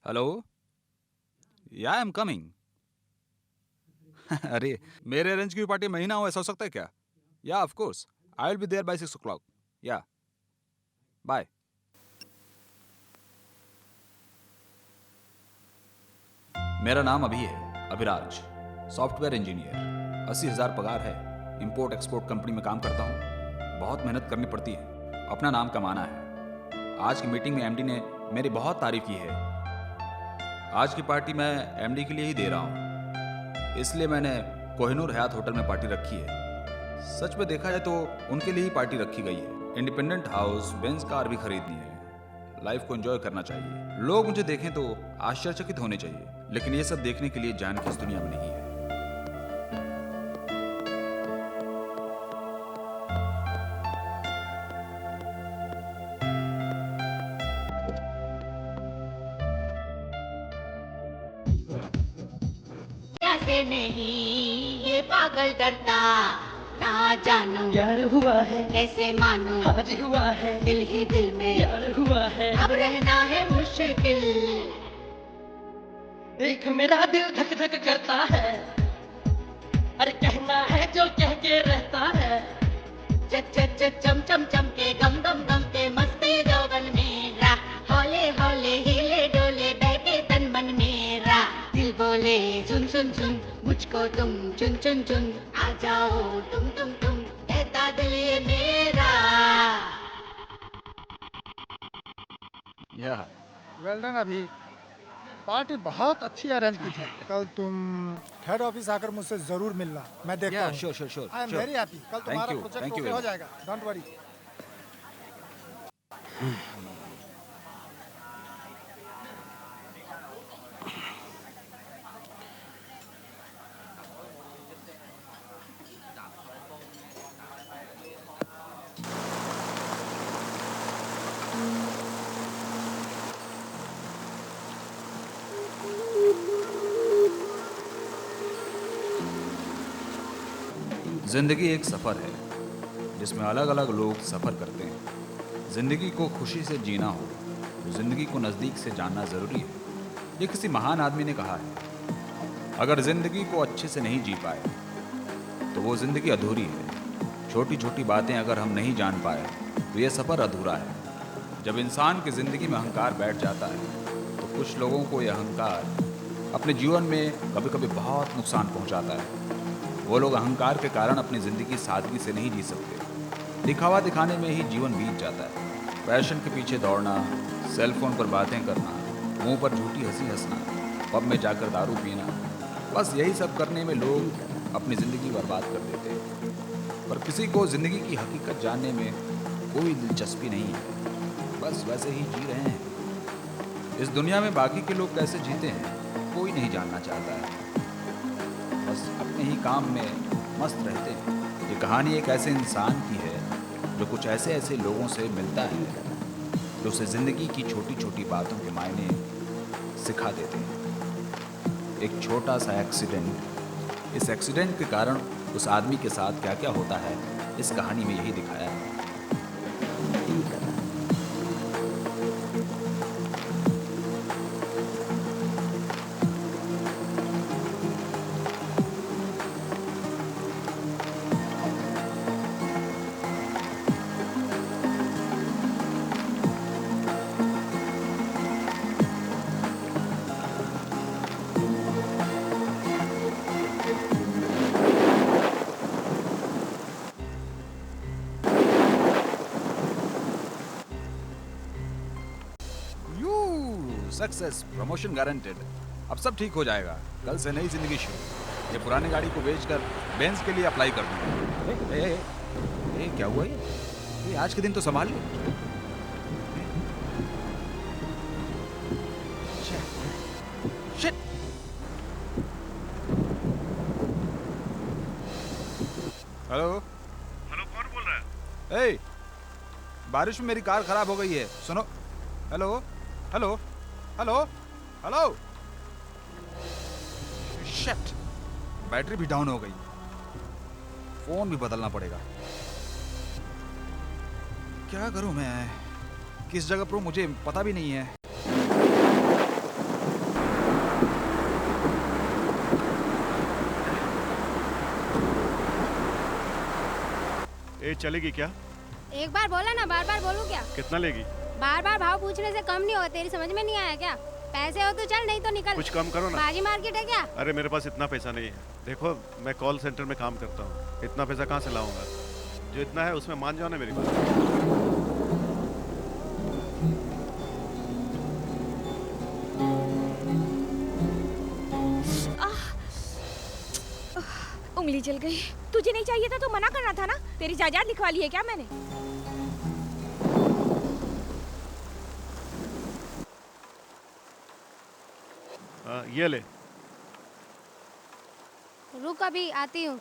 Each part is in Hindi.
हेलो। या आई एम कमिंग। अरे, मेरे अरेंज की पार्टी महीना हो ऐसा हो सकता है क्या? या of course, I will be there by 6 o'clock। या बाय। मेरा नाम अभी है अभिराज, सॉफ्टवेयर इंजीनियर। 80,000 पगार है। इंपोर्ट एक्सपोर्ट कंपनी में काम करता हूँ। बहुत मेहनत करनी पड़ती है, अपना नाम कमाना है। आज की मीटिंग में एमडी ने मेरी बहुत तारीफ की है। आज की पार्टी मैं एमडी के लिए ही दे रहा हूँ, इसलिए मैंने कोहिनूर हयात होटल में पार्टी रखी है। सच में देखा जाए तो उनके लिए ही पार्टी रखी गई है। इंडिपेंडेंट हाउस, बेंज कार भी खरीदनी है। लाइफ को एंजॉय करना चाहिए। लोग मुझे देखें तो आश्चर्यचकित होने चाहिए, लेकिन ये सब देखने के लिए जान की इस दुनिया में नहीं है। से नहीं ये पागल डरता, ना जानू यार हुआ है, कैसे मानू आज हुआ है, दिल ही दिल में यार हुआ है। अब रहना है मुश्किल। देख मेरा दिल धक धक करता है, अरे कहना है जो कह के रहता है। चच चच चच चम चम चम के गम गम गम के मस्ती जौवन मेरा, हौले हौले हिले डोले बहके तन मन मेरा। दिल बोले सुन सुन सुन मुझको तुम चुन चुन चुन, आ जाओ तुम कहता दिल ये मेरा। या वेल डन अभी। पार्टी बहुत अच्छी अरेंज की थी। कल तुम हेड ऑफिस आकर मुझसे जरूर मिलना, मैं देखता या हूँ। Sure sure sure. I am very happy. कल तुम्हारा you, project thank you okay very हो much. जाएगा, डोंट वरी। जिंदगी एक सफर है जिसमें अलग अलग लोग सफर करते हैं। जिंदगी को खुशी से जीना हो तो जिंदगी को नजदीक से जानना जरूरी है। ये किसी महान आदमी ने कहा है, अगर जिंदगी को अच्छे से नहीं जी पाए तो वो जिंदगी अधूरी है। छोटी छोटी बातें अगर हम नहीं जान पाए तो ये सफर अधूरा है। जब इंसान की जिंदगी में अहंकार बैठ जाता है तो कुछ लोगों को यह अहंकार अपने जीवन में कभी कभी बहुत नुकसान पहुंचाता है। वो लोग अहंकार के कारण अपनी जिंदगी सादगी से नहीं जी सकते। दिखावा दिखाने में ही जीवन बीत जाता है। पैशन के पीछे दौड़ना, सेल फोन पर बातें करना, मुंह पर झूठी हंसी हंसना, पब में जाकर दारू पीना, बस यही सब करने में लोग अपनी ज़िंदगी बर्बाद कर देते हैं। पर किसी को ज़िंदगी की हकीकत जानने में कोई दिलचस्पी नहीं है, बस वैसे ही जी रहे हैं। इस दुनिया में बाकी के लोग कैसे जीते हैं कोई नहीं जानना चाहता है, बस अपने ही काम में मस्त रहते हैं। ये कहानी एक ऐसे इंसान की है जो कुछ ऐसे ऐसे लोगों से मिलता है जो उसे ज़िंदगी की छोटी छोटी बातों के मायने सिखा देते हैं। एक छोटा सा एक्सीडेंट, इस एक्सीडेंट के कारण उस आदमी के साथ क्या क्या होता है इस कहानी में यही दिखाया है। Success, promotion guaranteed. अब सब ठीक हो जाएगा। कल से नई जिंदगी शुरू। ये पुरानी गाड़ी को बेचकर बेंज के लिए अप्लाई कर दूंगा। ए, क्या हुआ ये आज के दिन तो संभाल ले। शिट। हेलो हेलो, कौन बोल रहा है? ए, बारिश में मेरी कार खराब हो गई है, सुनो। Hello hello hello hello. Shit, battery भी डाउन हो गई। फोन भी बदलना पड़ेगा। क्या करूं मैं, किस जगह पर हूं मुझे पता भी नहीं है। ए चलेगी क्या? एक बार बोला ना, बार बार बोलूं क्या? कितना लेगी? बार बार भाव पूछने से कम नहीं होगा, तेरी समझ में नहीं आया क्या? पैसे हो तो चल, नहीं तो निकल। कुछ कम करो ना। बाजी मार्केट है क्या? अरे मेरे पास इतना पैसा नहीं है। देखो मैं कॉल सेंटर में काम करता हूँ, इतना पैसा कहाँ से लाऊंगा? जो इतना है उसमें मान जाओ ना मेरी बात। उंगली जल गई। तुझे नहीं चाहिए था तो मना करना था ना। तेरी जायदाद लिखवा ली है क्या मैंने? ये ले। रुक, अभी आती हूँ।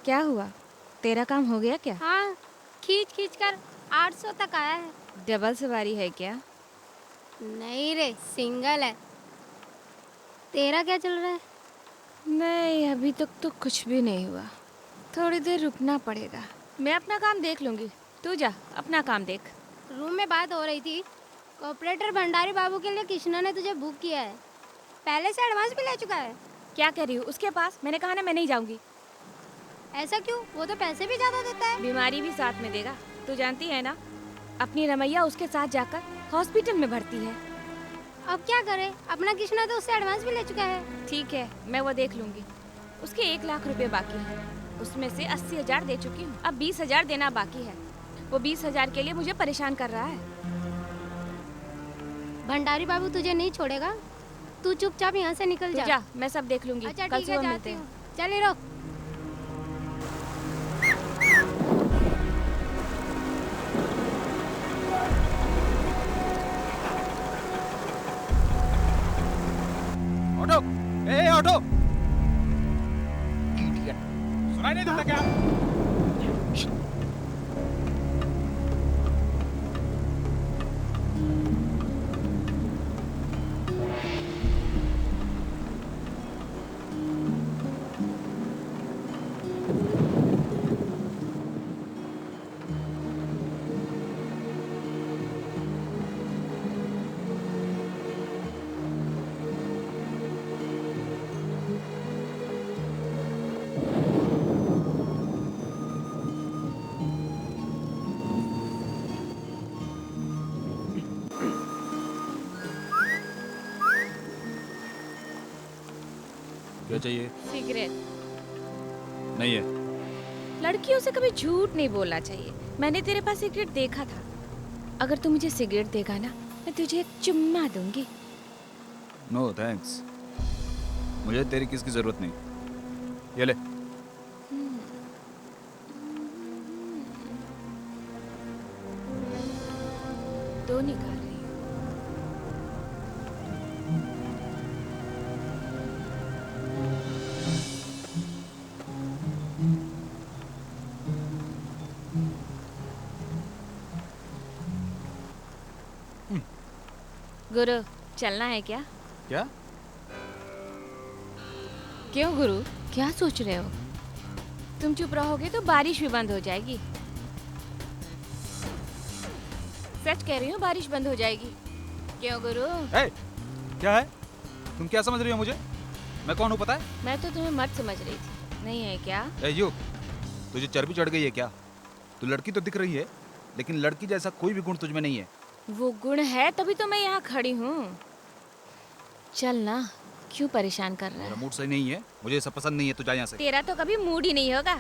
क्या हुआ? तेरा काम हो गया क्या? हाँ, खींच खींच कर 800 तक आया है। डबल सवारी है क्या? नहीं रे, सिंगल है। तेरा क्या चल रहा है? नहीं, अभी तक तो कुछ भी नहीं हुआ। थोड़ी देर रुकना पड़ेगा। मैं अपना काम देख लूंगी, तू जा अपना काम देख। रूम में बात हो रही थी, ऑपरेटर भंडारी बाबू के लिए कृष्णा ने तुझे बुक किया है। पहले से एडवांस भी ले चुका है। क्या कह रही हूँ उसके पास? मैंने कहा ना मैं नहीं जाऊंगी। ऐसा क्यों? वो तो पैसे भी ज्यादा देता है। बीमारी भी साथ में देगा, तू जानती है ना। अपनी रमैया उसके साथ जाकर हॉस्पिटल में भर्ती है। अब क्या करे, अपना कृष्णा तो उससे एडवांस भी ले चुका है। ठीक है, मैं वो देख लूंगी। उसके 1 लाख रुपए बाकी हैं, उसमें से 80,000 दे चुकी हूँ। अब 20,000 देना बाकी है। वो 20,000 के लिए मुझे परेशान कर रहा है। भंडारी बाबू तुझे नहीं छोड़ेगा, तू चुपचाप यहाँ से निकल तू जा, मैं सब देख लूंगी। अच्छा कल ठीक है, सुबह जाती मिलते हैं। हूँ। चली रहो। ऑटो, ए ऑटो। इडियट, सुनाई नहीं देता क्या? क्या चाहिए? सिगरेट। नहीं है। लड़कियों से कभी झूठ नहीं बोलना चाहिए। मैंने तेरे पास सिगरेट देखा था। अगर तू मुझे सिगरेट देगा ना, मैं तुझे एक चुम्मा दूंगी। नो थैंक्स, मुझे तेरी किसकी जरूरत नहीं। ये ले। दो निकाल रही हूँ। गुरु, चलना है क्या? क्या? क्यों गुरु, क्या सोच रहे हो? तुम चुप रहोगे तो बारिश भी बंद हो जाएगी। सच कह रही हूँ, बारिश बंद हो जाएगी। क्यों गुरु? ए, क्या है? तुम क्या समझ रही हो मुझे? मैं कौन हूँ पता है? मैं तो तुम्हें मत समझ रही थी। नहीं है क्या? ए यू, तुझे चर्बी चढ़ गई है क्या? तू लड़की तो दिख रही है, लेकिन लड़की जैसा कोई भी गुण तुझ में नहीं है। वो गुण है तभी तो मैं यहाँ खड़ी हूँ। चल ना, क्यों परेशान कर रहा मेरा है? मूड सही नहीं है, मुझे ये सब पसंद नहीं है, तू जा यहाँ से। तेरा तो कभी मूड ही नहीं होगा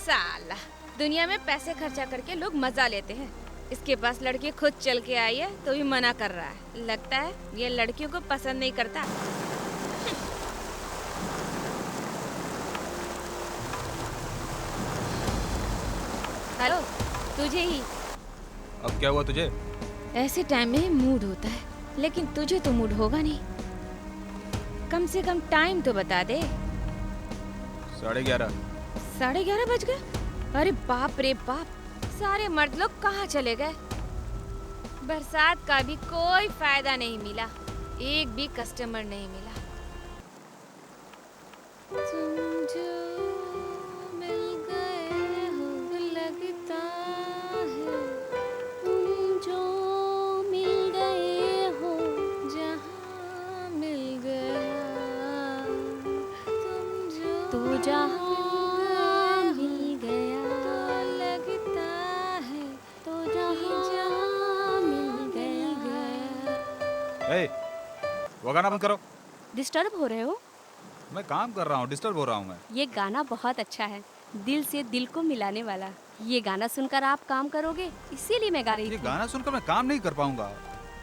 साला। दुनिया में पैसे खर्चा करके लोग मजा लेते हैं। इसके पास लड़की खुद चल के आई है तो भी मना कर रहा है। लगता है ये लड़कियों को पसंद नहीं करता। हेलो, तुझे ही। अब क्या हुआ तुझे? ऐसे टाइम में मूड होता है, लेकिन तुझे तो मूड होगा नहीं। कम से कम टाइम तो बता दे। 11:30। 11:30 बज गए? अरे बाप रे बाप, सारे मर्द लोग कहाँ चले गए? बरसात का भी कोई फायदा नहीं मिला, एक भी कस्टमर नहीं मिला। तुम जो मिल गए हो लगता है, तुम जो मिल गए हो जहाँ मिल गया, तुम जो तो जहाँ मिल गया। वो गाना बंद करो। डिस्टर्ब हो रहे हो? मैं काम कर रहा हूँ, डिस्टर्ब हो रहा हूँ मैं। ये गाना बहुत अच्छा है, दिल से दिल को मिलाने वाला। ये गाना सुनकर आप काम करोगे, इसीलिए मैं गा रही ये थी। गाना सुनकर मैं काम नहीं कर पाऊंगा।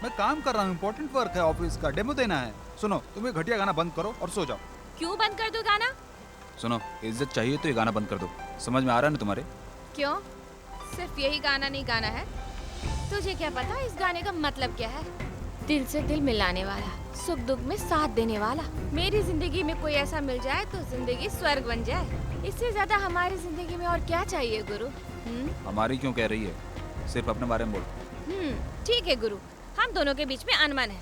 मैं काम कर रहा हूँ, इम्पोर्टेंट वर्क है, ऑफिस का डेमो देना है। सुनो, तुम ये घटिया गाना बंद करो और सो जाओ। क्यों बंद कर दो गाना? सुनो, इज्जत चाहिए तो ये गाना बंद कर दो। समझ में आ रहा है ना तुम्हारे? क्यों? सिर्फ यही गाना नहीं गाना है? तुझे क्या पता इस गाने का मतलब क्या है? दिल से दिल मिलाने वाला, सुख दुख में साथ देने वाला। मेरी जिंदगी में कोई ऐसा मिल जाए तो जिंदगी स्वर्ग बन जाए। इससे ज्यादा हमारी जिंदगी में और क्या चाहिए गुरु? हमारी क्यों कह रही है? सिर्फ अपने बारे में बोल। ठीक है गुरु, हम दोनों के बीच में अनबन है,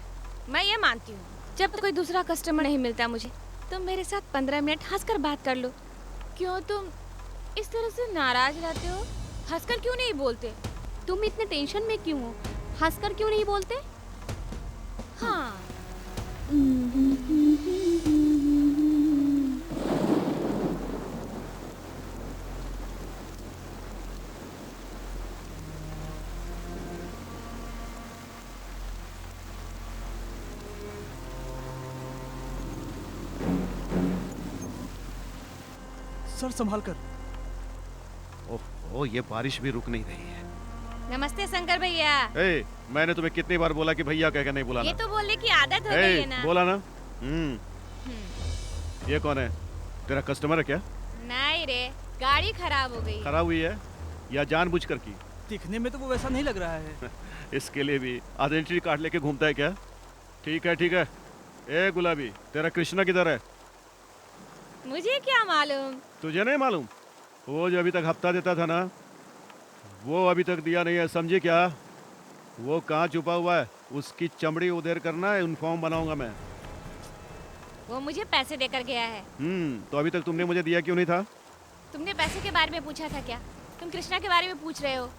मैं ये मानती हूँ। जब तक कोई दूसरा कस्टमर नहीं मिलता मुझे, तुम मेरे साथ 15 मिनट हंसकर बात कर लो। क्यों तुम इस तरह से नाराज रहते हो? हंसकर क्यों नहीं बोलते? तुम इतने टेंशन में क्यों हो? हंसकर क्यों नहीं बोलते? हाँ। सर संभाल कर। ओह, ये बारिश भी रुक नहीं रही है। नमस्ते शंकर भैया। ए, मैंने तुम्हें कितनी बार बोला कि भैया कह के नहीं बुलाना? ये तो बोलने की आदत हो गई है ना। बोला ना। ये कौन है? तेरा कस्टमर है क्या? नहीं रे, गाड़ी खराब हो गई। खराब हुई है या जानबूझकर की? दिखने में तो वो वैसा नहीं लग रहा है। इसके लिए भी आइडेंटिटी कार्ड लेके घूमता है क्या? ठीक है ठीक है। ए गुलाबी, तेरा कृष्णा किधर है? मुझे क्या मालूम? तुझे नहीं मालूम? वो जो अभी तक हफ्ता देता था ना, वो अभी तक दिया नहीं है, समझे क्या? वो कहाँ छुपा हुआ है? उसकी चमड़ी उधेर करना है, यूनिफॉर्म बनाऊंगा मैं। वो मुझे पैसे देकर गया है। तो अभी तक तुमने मुझे दिया क्यों नहीं था? तुमने पैसे के बारे में पूछा था क्या? तुम कृष्णा के बारे में पूछ रहे हो?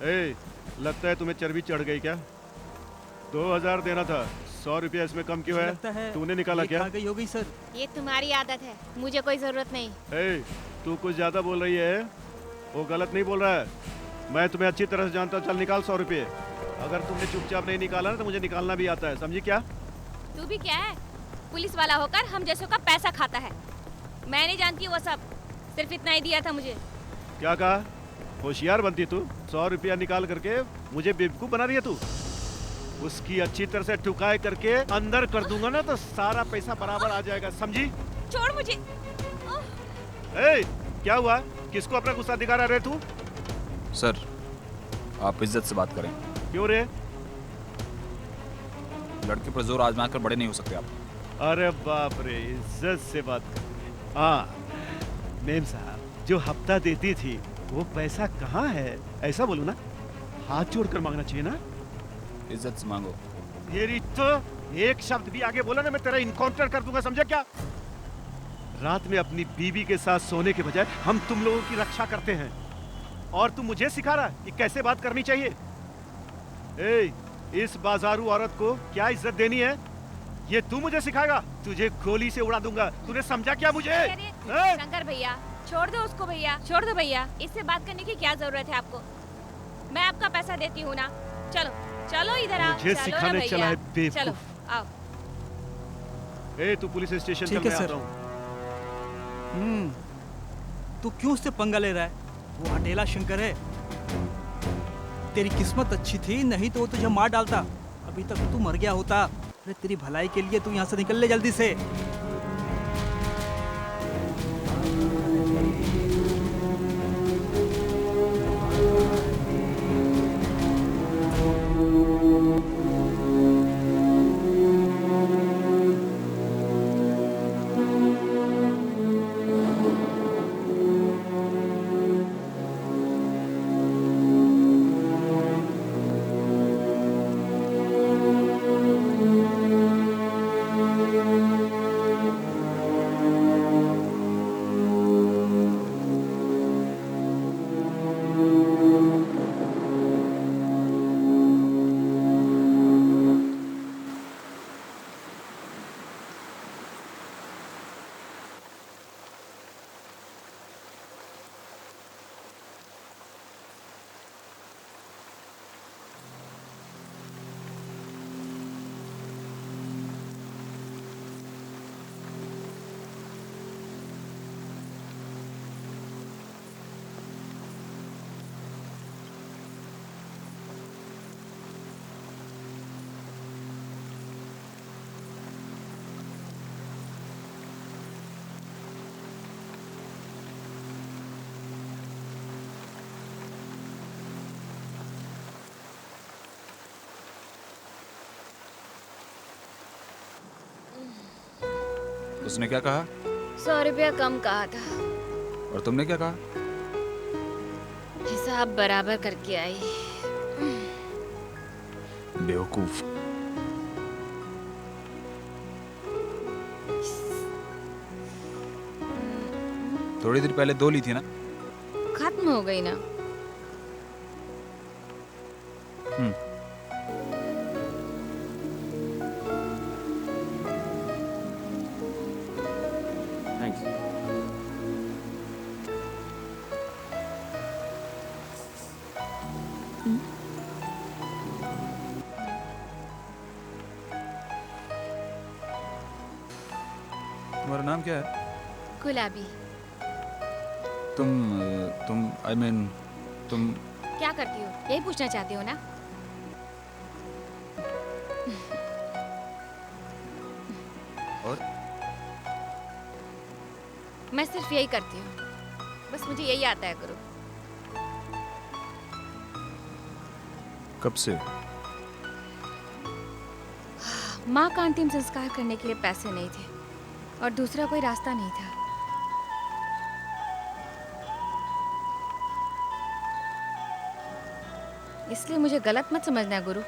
ए, लगता है तुम्हें चर्बी चढ़ गई क्या? 2000 देना था, 100 रुपया इसमें कम क्यों है? तूने निकाला क्या? गई हो गई सर। ये तुम्हारी आदत है, मुझे कोई जरूरत नहीं। ए, तू कुछ ज्यादा बोल रही है। वो गलत नहीं बोल रहा है, मैं तुम्हें अच्छी तरह से जानता हूँ। चल निकाल 100 रुपये। अगर तुमने चुपचाप नहीं निकाला ना तो मुझे निकालना भी आता है, समझी क्या? तू भी क्या है, पुलिस वाला होकर हम जैसों का पैसा खाता है? मैं नहीं जानती वो सब, सिर्फ इतना ही दिया था मुझे। क्या कहा? होशियार बनती तू। 100 रुपया निकाल करके मुझे बेवकूफ बना रही है तू। उसकी अच्छी तरह से ठुकाई करके अंदर कर दूंगा ना तो सारा पैसा बराबर आ जाएगा, समझी? छोड़ मुझे। ए, क्या हुआ? किसको अपना गुस्सा दिखा रहा है तू? सर, आप इज्जत से बात करें। क्यों रे? लड़के पर जोर आजमा कर बड़े नहीं हो सकते आप। अरे बाप रे, इज्जत से बात कर। हाँ मेम साहब, जो हफ्ता देती थी वो पैसा कहाँ है? ऐसा बोलो ना, हाथ जोड़कर मांगना चाहिए ना। इज्जत से मांगो। तेरी तो एक शब्द भी आगे बोला ना मैं तेरा इनकाउंटर कर दूंगा, समझा क्या? रात में अपनी बीवी के साथ सोने के बजाय हम तुम लोगों की रक्षा करते हैं और तू मुझे सिखा रहा है कि कैसे बात करनी चाहिए। ए, इस बाजारू औरत को क्या इज्जत देनी है ये तू मुझे सिखाएगा? तुझे गोली से उड़ा दूंगा, तूने समझा क्या मुझे? शंकर भैया छोड़ दो उसको भैया, छोड़ दो भैया। इससे बात करने की क्या जरूरत है आपको? मैं आपका पैसा देती हूँ ना। चलो चलो इधर आओ। मुझे सिखाने चला है बेवकूफ। चलो आओ। ए, तू पुलिस स्टेशन चल, मैं आता हूँ। तू क्यों उससे पंगा ले रहा है? वो हटेला शंकर है। तेरी किस्मत अच्छी थी, नहीं तो वो तुझे मार डालता। अभी तक तू मर गया होता। अरे तेरी भलाई के लिए तू यहाँ से निकल ले जल्दी से। उसने क्या कहा? 100 रुपया कम कहा था। और तुमने क्या कहा? हिसाब बराबर करके आई। बेवकूफ। थोड़ी देर पहले 2 ली थी ना? खत्म हो गई ना। थैंक्स। तुम्हारा नाम क्या है? गुलाबी। तुम आई मीन तुम क्या करती हो, यही पूछना चाहती हो ना? और मैं सिर्फ यही करती हूँ, बस मुझे यही आता है गुरु। कब से? माँ का अंतिम संस्कार करने के लिए पैसे नहीं थे और दूसरा कोई रास्ता नहीं था। इसलिए मुझे गलत मत समझना गुरु।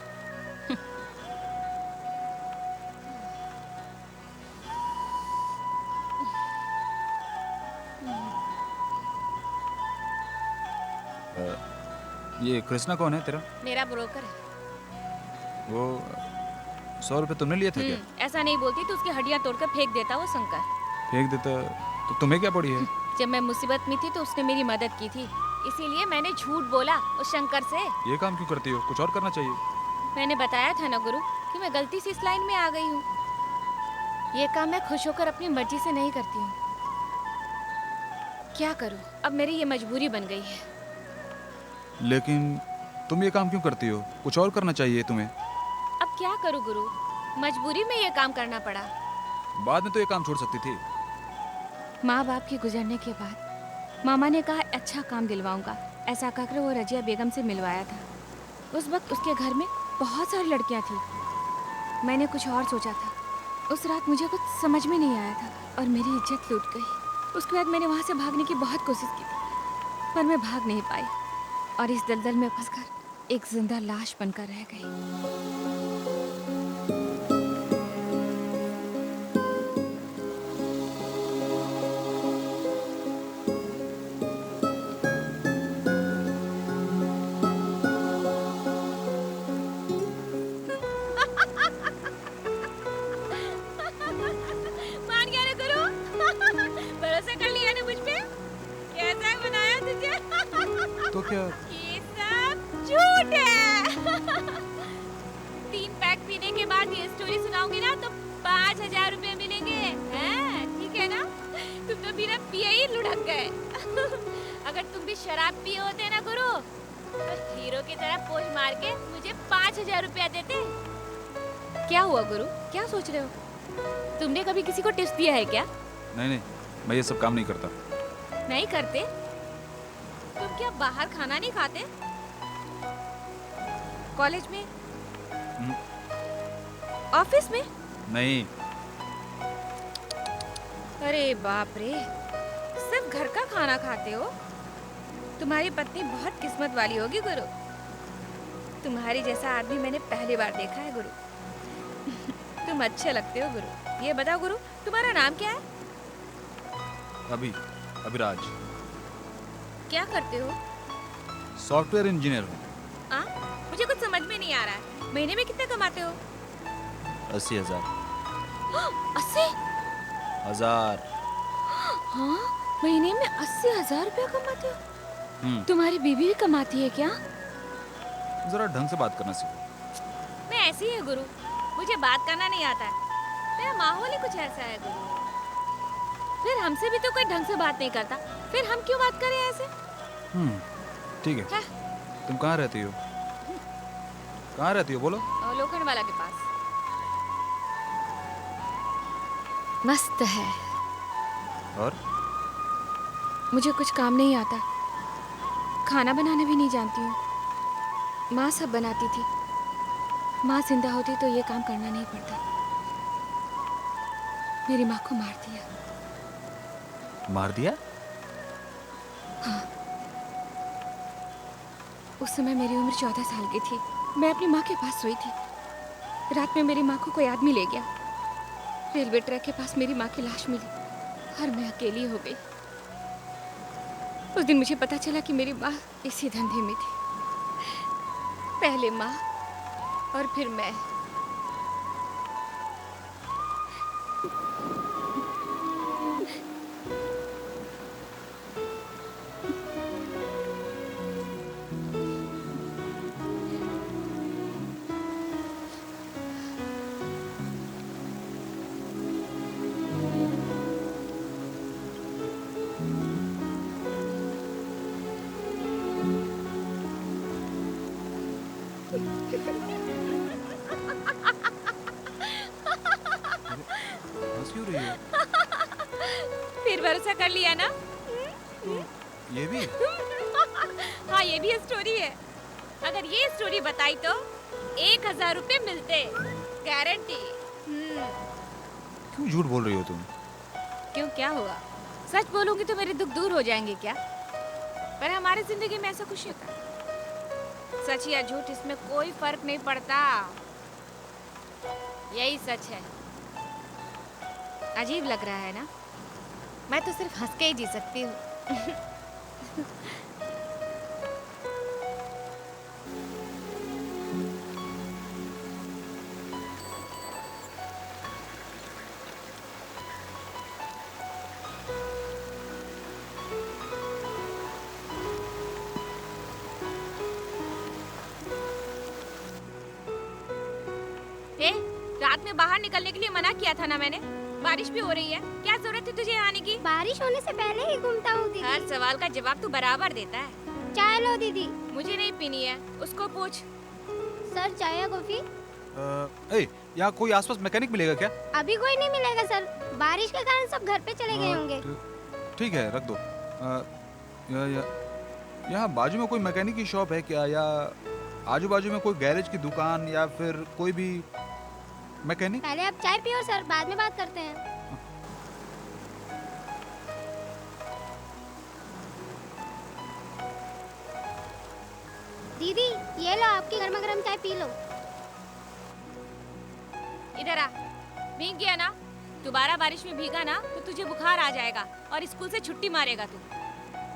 ये कृष्णा कौन है तेरा? मेरा ब्रोकर है। वो 100 रुपए तुमने लिए थे क्या? ऐसा नहीं बोलती तो उसकी हड्डियां तोड़कर फेंक देता वो शंकर। फेंक देता तो तुम्हें क्या पड़ी है? जब मैं मुसीबत में थी तो उसने मेरी मदद की थी, इसीलिए मैंने झूठ बोला उस शंकर से। ये काम क्यों करती हो? कुछ और करना चाहिए। मैंने बताया था ना गुरु कि मैं गलती से इस लाइन में आ गई हूँ। ये काम मैं खुश होकर अपनी मर्जी से नहीं करती हूँ। क्या करूँ, अब मेरी ये मजबूरी बन गई है। लेकिन तुम ये काम क्यों करती हो? कुछ और करना चाहिए तुम्हें। अब क्या करूँ गुरु, मजबूरी में ये काम करना पड़ा। बाद में तो ये काम छोड़ सकती थी। माँ बाप के गुजरने के बाद मामा ने कहा अच्छा काम दिलवाऊंगा। ऐसा कहकर वो रजिया बेगम से मिलवाया था। उस वक्त उसके घर में बहुत सारी लड़कियां थी। मैंने कुछ और सोचा था। उस रात मुझे कुछ समझ में नहीं आया था और मेरी इज्जत लूट गई। उसके बाद मैंने वहाँ से भागने की बहुत कोशिश की थी, पर मैं भाग नहीं पाई और इस दलदल में फंसकर एक जिंदा लाश बनकर रह गई। मान गया ना गुरु? भरोसा कर लिया ना मुझ पे? कैसा बनाया तुझे? तो क्या? ये सब झूठ है। 3 पैक पीने के बाद ये स्टोरी सुनाऊंगी ना तो 5000 रुपए मिलेंगे। हैं? ठीक है ना? तुम तो बिना पिए ही लुढ़क गए। अगर तुम भी शराब पिए होते ना गुरु तो हीरो की तरह पोज मार के मुझे 5000 रुपया देते। क्या हुआ गुरु, क्या सोच रहे हो? तुमने कभी किसी को टिप्स दिया है क्या? नहीं नहीं, मैं ये सब काम नहीं करता। नहीं करते? तुम क्या बाहर खाना नहीं खाते? कॉलेज में? ऑफिस में? नहीं। अरे बाप रे, सिर्फ घर का खाना खाते हो? तुम्हारी पत्नी बहुत किस्मत वाली होगी गुरु। तुम्हारी जैसा आदमी मैंने पहली बार देखा है गुरु। तुम अच्छे लगते हो गुरु। ये बताओ गुरु, तुम्हारा नाम क्या है? अभिराज। क्या करते हो? सॉफ्टवेयर इंजीनियर हूँ। मुझे कुछ समझ में नहीं आ रहा है। महीने में कितने कमाते हो? 80,000। 80,000? हाँ, महीने में 80,000 रुपया कमाते हो? तुम्हारी बीवी भी कमाती है क्या? जरा ढंग से बात करना सीखो। मैं ऐसी ही गुरु, मुझे बात करना नहीं आता है। मेरा माहौल ही कुछ ऐसा है गुरु। फिर हमसे भी तो कोई ढंग से बात नहीं करता, फिर हम क्यों बात करें ऐसे? ठीक है। तुम कहाँ रहती हो? कहाँ रहती हो बोलो? लोखंड वाला के पास। मस्त है। और? मुझे कुछ काम नहीं आता, खाना बनाना भी नहीं जानती हूँ। माँ सब बनाती थी। माँ जिंदा होती तो ये काम करना नहीं पड़ता। मेरी माँ को मार दिया। मार दिया? हाँ। उस समय मेरी उम्र 14 साल की थी। मैं अपनी माँ के पास सोई थी। रात में मेरी माँ को कोई आदमी ले गया। रेलवे ट्रैक के पास मेरी माँ की लाश मिली और मैं अकेली हो गई। उस दिन मुझे पता चला कि मेरी माँ इसी धंधे में थी। पहले माँ और फिर मैं। हंस क्यों रही है? फिर भरोसा कर लिया ना? तो ये भी? हाँ, ये भी स्टोरी है। अगर ये स्टोरी बताई तो 1000 रुपए मिलते, गारंटी। क्यों झूठ बोल रही हो तुम? क्यों, क्या हुआ? सच बोलूंगी तो मेरे दुख दूर हो जाएंगे क्या? पर हमारी जिंदगी में ऐसा कुछ होता है। सच या झूठ इसमें कोई फर्क नहीं पड़ता। यही सच है। अजीब लग रहा है ना? मैं तो सिर्फ हंस के ही जी सकती हूँ। ए, रात में बाहर निकलने के लिए मना किया था ना मैंने। बारिश भी हो रही है, क्या जरूरत थी तुझे आने की? बारिश होने से पहले ही घूमता हूँ दीदी। हर सवाल का जवाब तू बराबर देता है। चाय लो दीदी। मुझे नहीं पीनी है, उसको पूछ। सर चाय या कॉफी? यहाँ कोई आसपास मैकेनिक मिलेगा क्या? अभी कोई नहीं मिलेगा सर, बारिश के कारण सब घर पे चले गए होंगे। ठीक है, रख दो। यहाँ बाजू में कोई मैकेनिक की शॉप है क्या, या आजू बाजू में कोई गैरेज की दुकान, या फिर कोई भी मैकेनिक? पहले आप चाय पियो सर, बाद में बात करते हैं। दीदी ये लो, आपकी गर्मा गर्म चाय पी लो। इधर आ। भीग गया ना? दोबारा बारिश में भीगा ना तो तुझे बुखार आ जाएगा और स्कूल से छुट्टी मारेगा तू।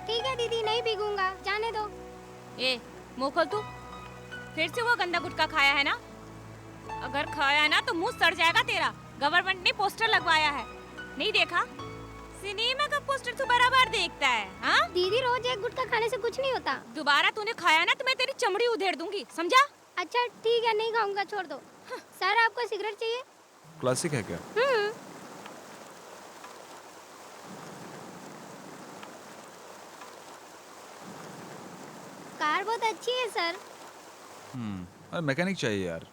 ठीक है दीदी, नहीं भीगूंगा, जाने दो। ए, मुंह खोल तू। फिर से वो गंदा गुटखा खाया है ना? अगर खाया है ना तो मुंह सड़ जाएगा तेरा। गवर्नमेंट ने पोस्टर लगवाया है, नहीं देखा? सिनेमा का पोस्टर तू बराबर देखता है। हाँ दीदी, रोज एक गुटखा खाने से कुछ नहीं होता। दोबारा तूने खाया ना तो मैं तेरी चमड़ी उधेड़ दूंगी, समझा? अच्छा ठीक है, नहीं खाऊंगा, छोड़ दो। सर आपको सिगरेट चाहिए? क्लासिक है क्या? कार बहुत अच्छी है सर। अरे मैकेनिक चाहिए यार।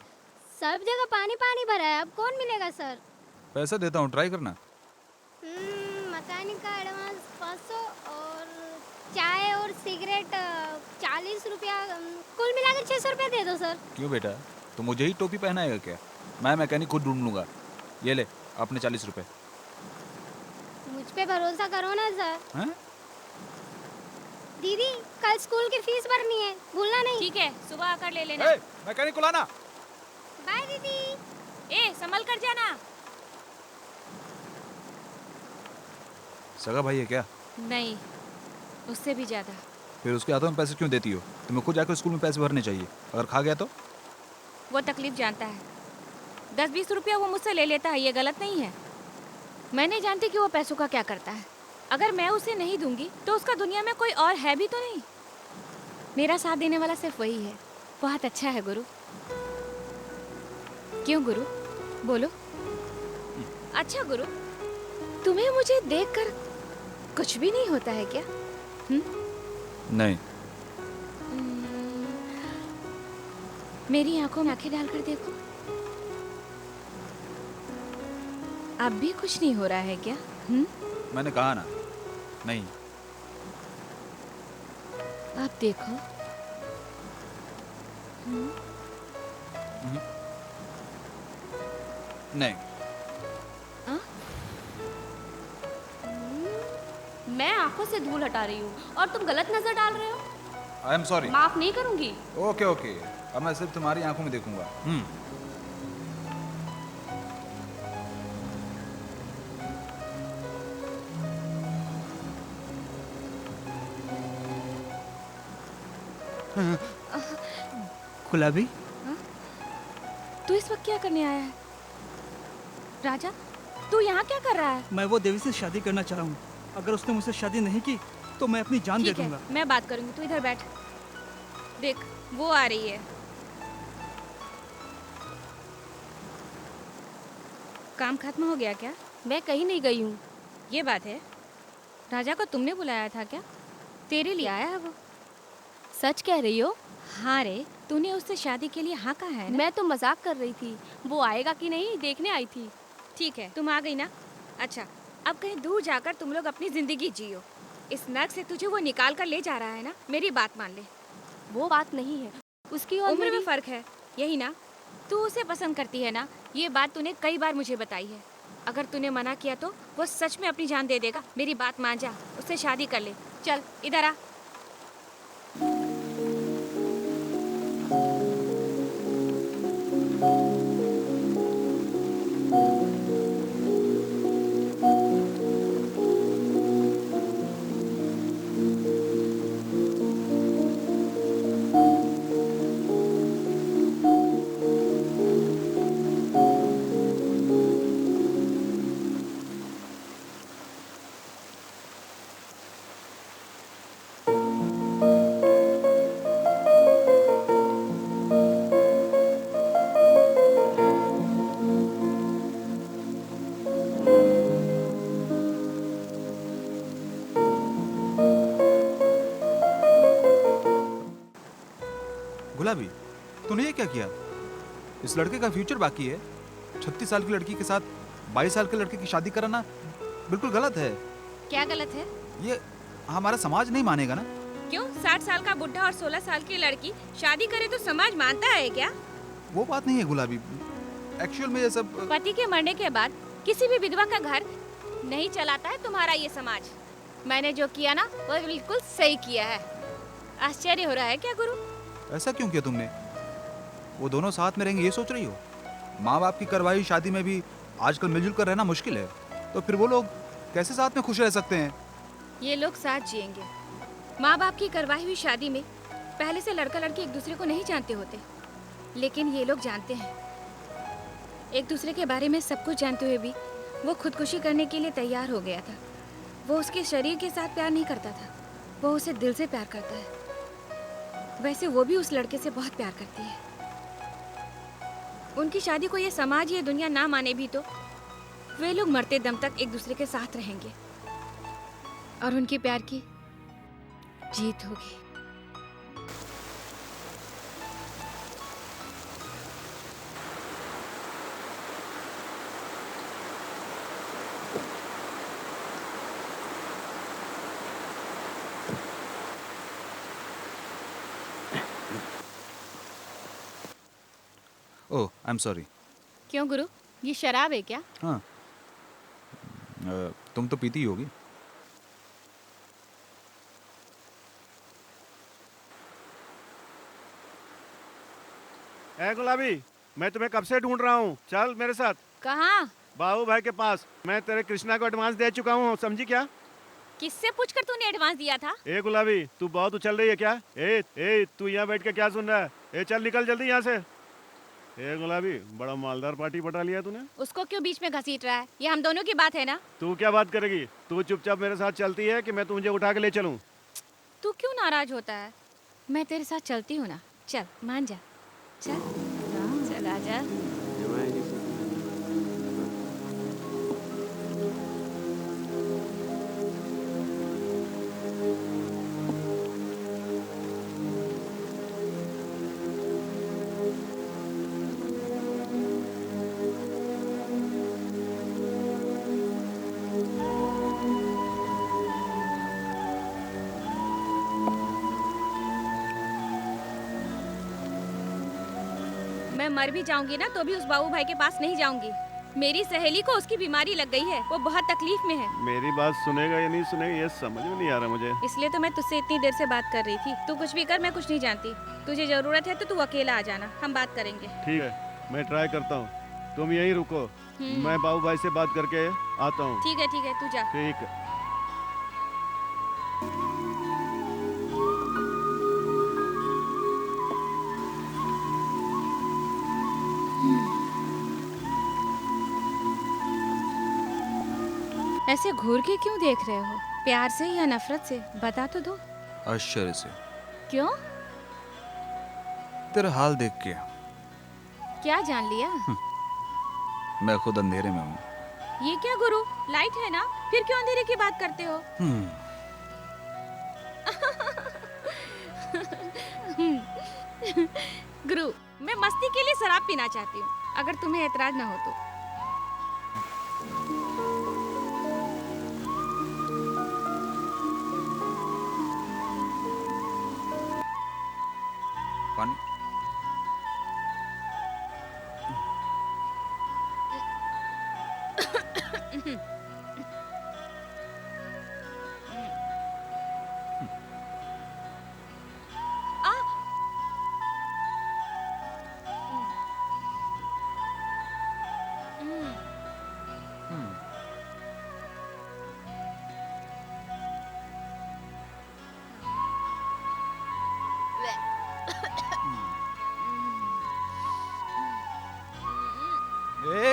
सब जगह पानी पानी भरा है, अब कौन मिलेगा सर? पैसा देता हूँ, ट्राई करना। मैकेनिक का एडवांस 500 और चाय और सिगरेट 40 रुपया, कुल मिलाकर 600 रुपया दे दो सर। क्यों बेटा, तो मुझे ही टोपी पहनाएगा क्या? मैं मैकेनिक खुद ढूंढ लूंगा। ये ले अपने 40 रुपए। मुझ पे भरोसा करो ना सर। हैं? दीदी कल स्कूल की फीस भरनी है, भूलना नहीं। ठीक है, सुबह आकर ले लेना। मैकेनिक को लाना। बाय दीदी। ए, संभल कर जाना। सगा भाई है क्या? नहीं, उससे भी ज्यादा। फिर उसके हाथों में पैसे क्यों देती हो? तुम्हें खुद जाकर स्कूल में पैसे भरने चाहिए। अगर खा गया तो? वो तकलीफ जानता है। 10-20 रुपया वो मुझसे ले लेता है, ये गलत नहीं है। मैं नहीं जानती कि वो पैसों का क्या करता है। अगर मैं उसे नहीं दूंगी तो उसका दुनिया में कोई और है भी तो नहीं। मेरा साथ देने वाला सिर्फ वही है। बहुत अच्छा है गुरु। क्यों गुरु, बोलो। अच्छा गुरु, तुम्हें मुझे देखकर कुछ भी नहीं होता है क्या? नहीं। मेरी आंखों में आंखें डालकर देखो। अब भी कुछ नहीं हो रहा है क्या? मैंने कहा ना, नहीं। आप देखो। नहीं। हाँ? मैं आंखों से धूल हटा रही हूँ और तुम गलत नजर डाल रहे हो। I am sorry. माफ नहीं करूंगी। ओके ओके, अब मैं सिर्फ तुम्हारी आंखों में देखूंगा। गुलाबी, तू इस वक्त क्या करने आया है? राजा, तू यहाँ क्या कर रहा है? मैं वो देवी से शादी करना चाह रहा हूँ। अगर उसने मुझसे शादी नहीं की तो मैं अपनी जान दे ठीक है, दूंगा। मैं बात करूंगी, तू इधर बैठ। देख, वो आ रही है। काम खत्म हो गया क्या? मैं कहीं नहीं गई हूँ। ये बात है। राजा को तुमने बुलाया था क्या? तेरे लिए आया है वो। सच कह रही हो? हाँ रे, तूने उससे शादी के लिए हाँ कहा है ना? मैं तो मजाक कर रही थी, वो आएगा कि नहीं देखने आई थी। ठीक है, तुम आ गई ना? अच्छा, अब कहीं दूर जाकर तुम लोग अपनी जिंदगी जियो। इस नर्क से तुझे वो निकाल कर ले जा रहा है ना, मेरी बात मान ले। वो बात नहीं है, उसकी और उम्र में मेरी... फर्क है, यही ना? तू उसे पसंद करती है ना? ये बात तूने कई बार मुझे बताई है। अगर तूने मना किया तो वो सच में अपनी जान दे देगा। मेरी बात मान जा, उससे शादी कर ले। चल इधर आ। गुलाबी, तूने ये क्या किया? इस लड़के का फ्यूचर बाकी है। 36 साल की लड़की के साथ 22 साल के लड़के की शादी कराना बिल्कुल गलत है। क्या गलत है? ये हमारा समाज नहीं मानेगा ना। क्यों? 60 साल का बुढ़ा और 16 साल की लड़की शादी करे तो समाज मानता है क्या? वो बात नहीं है गुलाबी। एक्चुअल में ये सब पति के मरने के बाद किसी भी विधवा का घर नहीं चलाता है तुम्हारा ये समाज। मैंने जो किया ना वो बिल्कुल सही किया है। आश्चर्य हो रहा है क्या गुरु? ऐसा क्यों किया तुमने? वो दोनों साथ में रहेंगे ये सोच रही हो? माँ बाप की करवाई शादी में भी आजकल मिलजुल कर रहना मुश्किल है, तो फिर वो लोग कैसे साथ में खुश रह सकते हैं? ये लोग साथ जिएंगे। माँ बाप की करवाई हुई शादी में पहले से लड़का लड़की एक दूसरे को नहीं जानते होते, लेकिन ये लोग जानते हैं। एक दूसरे के बारे में सब कुछ जानते हुए भी वो खुदकुशी करने के लिए तैयार हो गया था। वो उसके शरीर के साथ प्यार नहीं करता था, वो उसे दिल से प्यार करता है। वैसे वो भी उस लड़के से बहुत प्यार करती है। उनकी शादी को ये समाज ये दुनिया ना माने भी तो वे लोग मरते दम तक एक दूसरे के साथ रहेंगे और उनके प्यार की जीत होगी। ओह, आई एम सॉरी। क्यों गुरु, ये शराब है क्या? हाँ, तुम तो पीती ही होगी। ए गुलाबी, मैं तुम्हें कब से ढूंढ रहा हूँ। चल मेरे साथ। कहाँ? बाबू भाई के पास। मैं तेरे कृष्णा को एडवांस दे चुका हूँ, समझी क्या? किससे पूछकर तूने एडवांस दिया था? ए गुलाबी, तू बहुत उछल रही है क्या? ए तू यहाँ बैठ के क्या सुन रहा है? ए चल निकल जल्दी यहाँ से। ए गुलाबी, बड़ा मालदार पार्टी पटा लिया तूने। उसको क्यों बीच में घसीट रहा है? ये हम दोनों की बात है ना। तू क्या बात करेगी? तू चुपचाप मेरे साथ चलती है कि मैं तुझे उठा के ले चलूं? तू क्यों नाराज होता है? मैं तेरे साथ चलती हूँ ना। चल मान जा। चल चल आजा। मैं मर भी जाऊंगी ना तो भी उस बाबू भाई के पास नहीं जाऊंगी। मेरी सहेली को उसकी बीमारी लग गई है, वो बहुत तकलीफ में है। मेरी बात सुनेगा या नहीं सुनेगा ये समझ में नहीं आ रहा मुझे। इसलिए तो मैं तुझसे इतनी देर से बात कर रही थी। तू कुछ भी कर, मैं कुछ नहीं जानती। तुझे जरूरत है तो तू अकेला आ जाना, हम बात करेंगे। ठीक है, मैं ट्राई करता हूँ, तुम यहीं रुको, मैं बाबू भाई से बात करके आता हूँ। ठीक है, तू जा। ठीक है। ऐसे घूर के क्यों देख रहे हो? प्यार से या नफरत से? बता तो दो। आश्चर्य से। क्यों? तेरा हाल देख के। क्या जान लिया? मैं खुद अंधेरे में हूँ। ये क्या गुरु, लाइट है ना, फिर क्यों अंधेरे की बात करते हो? गुरु, मैं मस्ती के लिए शराब पीना चाहती हूँ, अगर तुम्हें एतराज ना हो तो। पानी।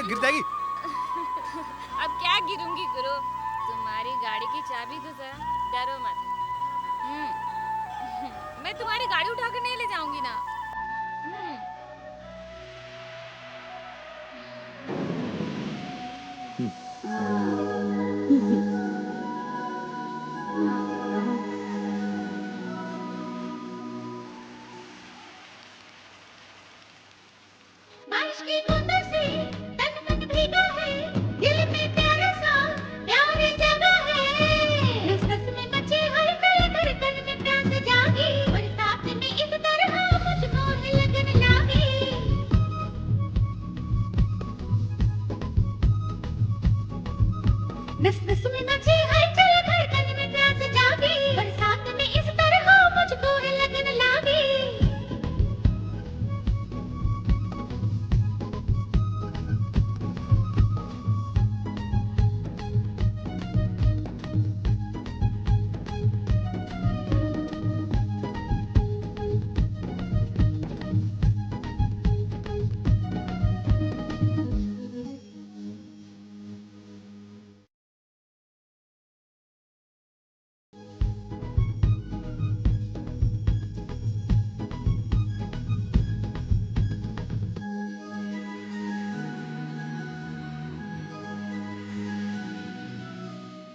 गिर जाएगी। अब क्या गिरूंगी गुरु, तुम्हारी गाड़ी की चाबी दो जरा, डरो मत। मैं तुम्हारी गाड़ी उठाकर नहीं ले जाऊंगी ना। बारिश की बूंदों से तन मन भीगा है, दिल में प्यारा सा प्यार जगा है। नस नस में मचे हलचल, धड़कन में प्यास जागी, बरसात में इस तरह मुझको लगन लागी। नस नस में मचे हलचल, धड़कन में प्यास जागी, बरसात में इस तरह मुझको लगन लागी।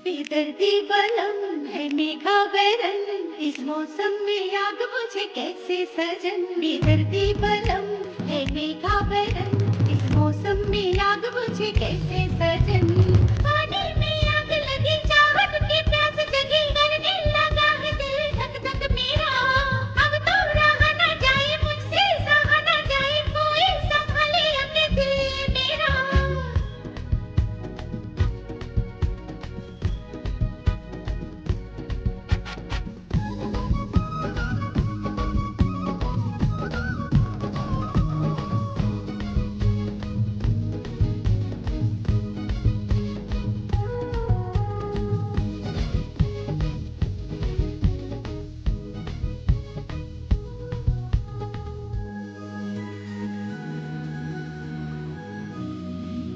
बेदर्दी बलम है मेघा बैरन, इस मौसम में आग बुझे कैसे सजन। बेदर्दी बलम है मेघा बैरन, इस मौसम में आग बुझे कैसे सजन। पानी में आग लगी, चाहत की प्यास जगी, करने लगा है दिल धक धक मेरा। अब तो रहा न जाए मुझसे, सहा न जाए, कोई संभाले अपने दिल मेरा।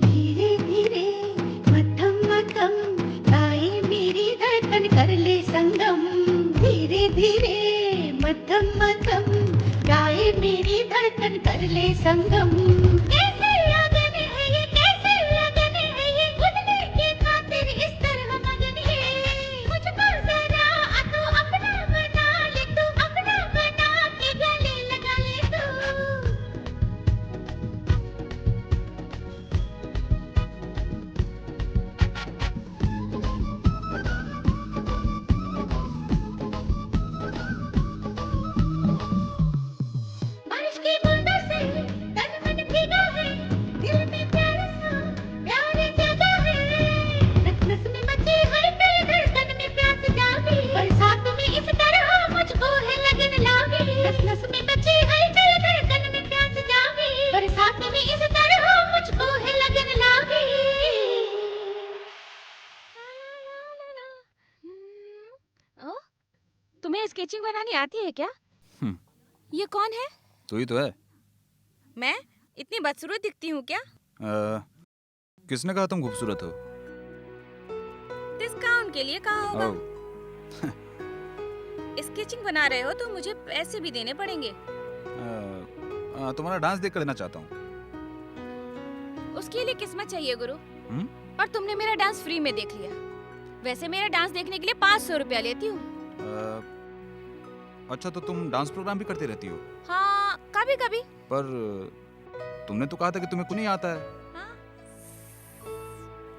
धीरे धीरे मध्यम मध्यम गाए मेरी धड़कन कर ले संगम। धीरे धीरे मध्यम मध्यम गाए मेरी धड़कन कर ले संगम। कैसे लगन है ये, कैसे लगन है ये, खुदने की खातिर इस तरह मगन है। मुझको जरा तू अपना बना ले, तू अपना बना के गले लगा ले तू। बारिश की बूंदों से तन मन भीगा तुम्हें स्केचिंग बनानी आती है क्या? हम्म, ये कौन है? तू ही तो है। मैं इतनी बदसूरत दिखती हूँ क्या? किसने कहा तुम खूबसूरत हो? डिस्काउंट के लिए कहा होगा। ओह, स्केचिंग बना रहे हो तो मुझे पैसे भी देने पड़ेंगे। तुम्हारा डांस देख कर लेना चाहता हूँ। उसके लिए किस्मत चाहिए गुरु। हम्म? पर तुमने मेरा डांस फ्री में देख लिया। वैसे मेरा डांस देखने के लिए 500 रुपया लेती हूँ। अच्छा, तो तुम डांस प्रोग्राम भी करती रहती हो? हाँ, कभी कभी। पर तुमने तो कहा था कि तुम्हें कुछ नहीं आता है। हाँ?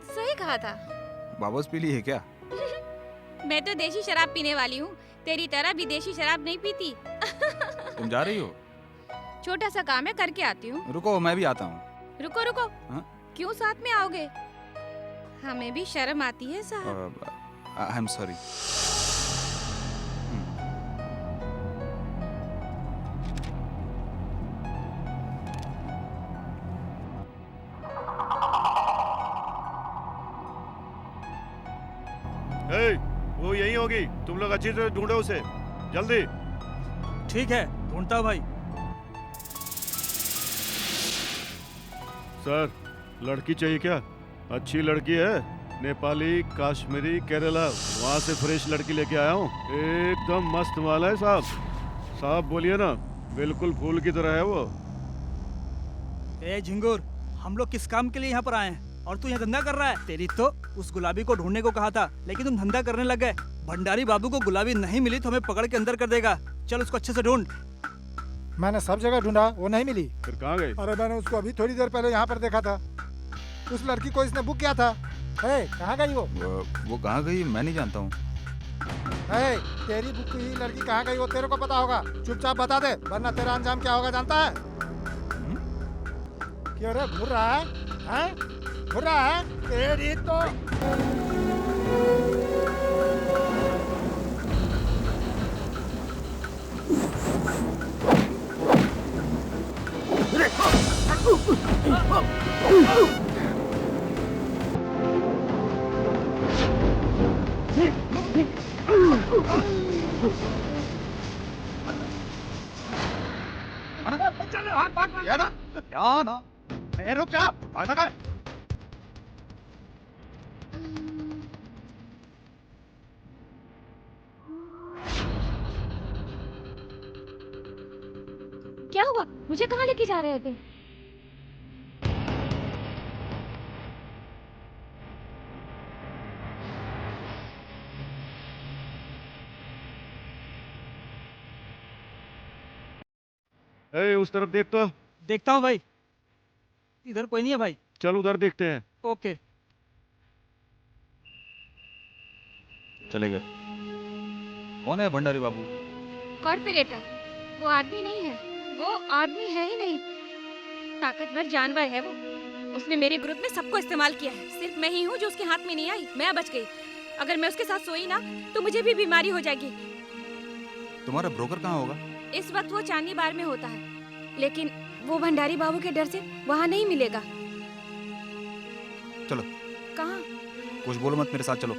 सही कहा था। वापस पी ली है क्या? मैं तो देशी शराब पीने वाली हूँ, तेरी तरह विदेशी शराब नहीं पीती। तुम जा रही हो? छोटा सा काम है, करके आती हूँ। रुको, मैं भी आता हूँ। रुको रुको। हाँ? क्यों साथ में आओगे? हमें भी शर्म आती है साहब। I am sorry. वो यहीं होगी, तुम लोग अच्छी तरह ढूंढो उसे, जल्दी। ठीक है, ढूंढता हूँ भाई। सर, लड़की चाहिए क्या? अच्छी लड़की है, नेपाली, कश्मीरी, केरला, वहाँ से फ्रेश लड़की लेके आया हूँ, एकदम मस्त माल है साहब। साहब बोलिए ना, बिल्कुल फूल की तरह है वो। ए झिंगुर, हम लोग किस काम के लिए यहाँ पर आए हैं और तू यहाँ धंधा कर रहा है? तेरी तो उस गुलाबी को ढूंढने को कहा था, लेकिन तुम धंधा करने लग गए। भंडारी बाबू को गुलाबी नहीं मिली तो हमें पकड़ के अंदर कर देगा। चल उसको अच्छे से ढूंढ। मैंने सब जगह ढूंढा, वो नहीं मिली। फिर कहाँ गई? अरे मैंने उसको अभी थोड़ी देर पहले यहाँ पर देखा था। उस लड़की को इसने बुक किया था। कहाँ गई वो कहाँ गई मैं नहीं जानता हूँ। तेरी बुक हुई लड़की कहाँ गई वो तेरे को पता होगा। चुपचाप बता दे, वरना तेरा अंजाम क्या होगा जानता है? क्यों रे, घूर रहा है? घूर रहा है? तेरी तो रुक जा। क्या हुआ? मुझे कहाँ लेके जा रहे थे? उस तरफ देख तो। देखता हूँ भाई। इधर कोई नहीं है भाई। चल उधर देखते हैं। ओके। चले गए। कौन है भंडारी बाबू? कॉर्पोरेटर। वो आदमी नहीं है, वो आदमी है ही नहीं, ताकतवर जानवर है वो। उसने मेरे ग्रुप में सबको इस्तेमाल किया है। सिर्फ मैं ही हूँ जो उसके हाथ में नहीं आई। मैं बच गई। अगर मैं उसके साथ सोई ना तो मुझे भी बीमारी हो जाएगी। तुम्हारा ब्रोकर कहाँ होगा? इस वक्त वो चांदी बार में होता है, लेकिन वो भंडारी बाबू के डर से वहाँ नहीं मिलेगा। चलो। कहाँ? कुछ बोलो मत, मेरे साथ चलो।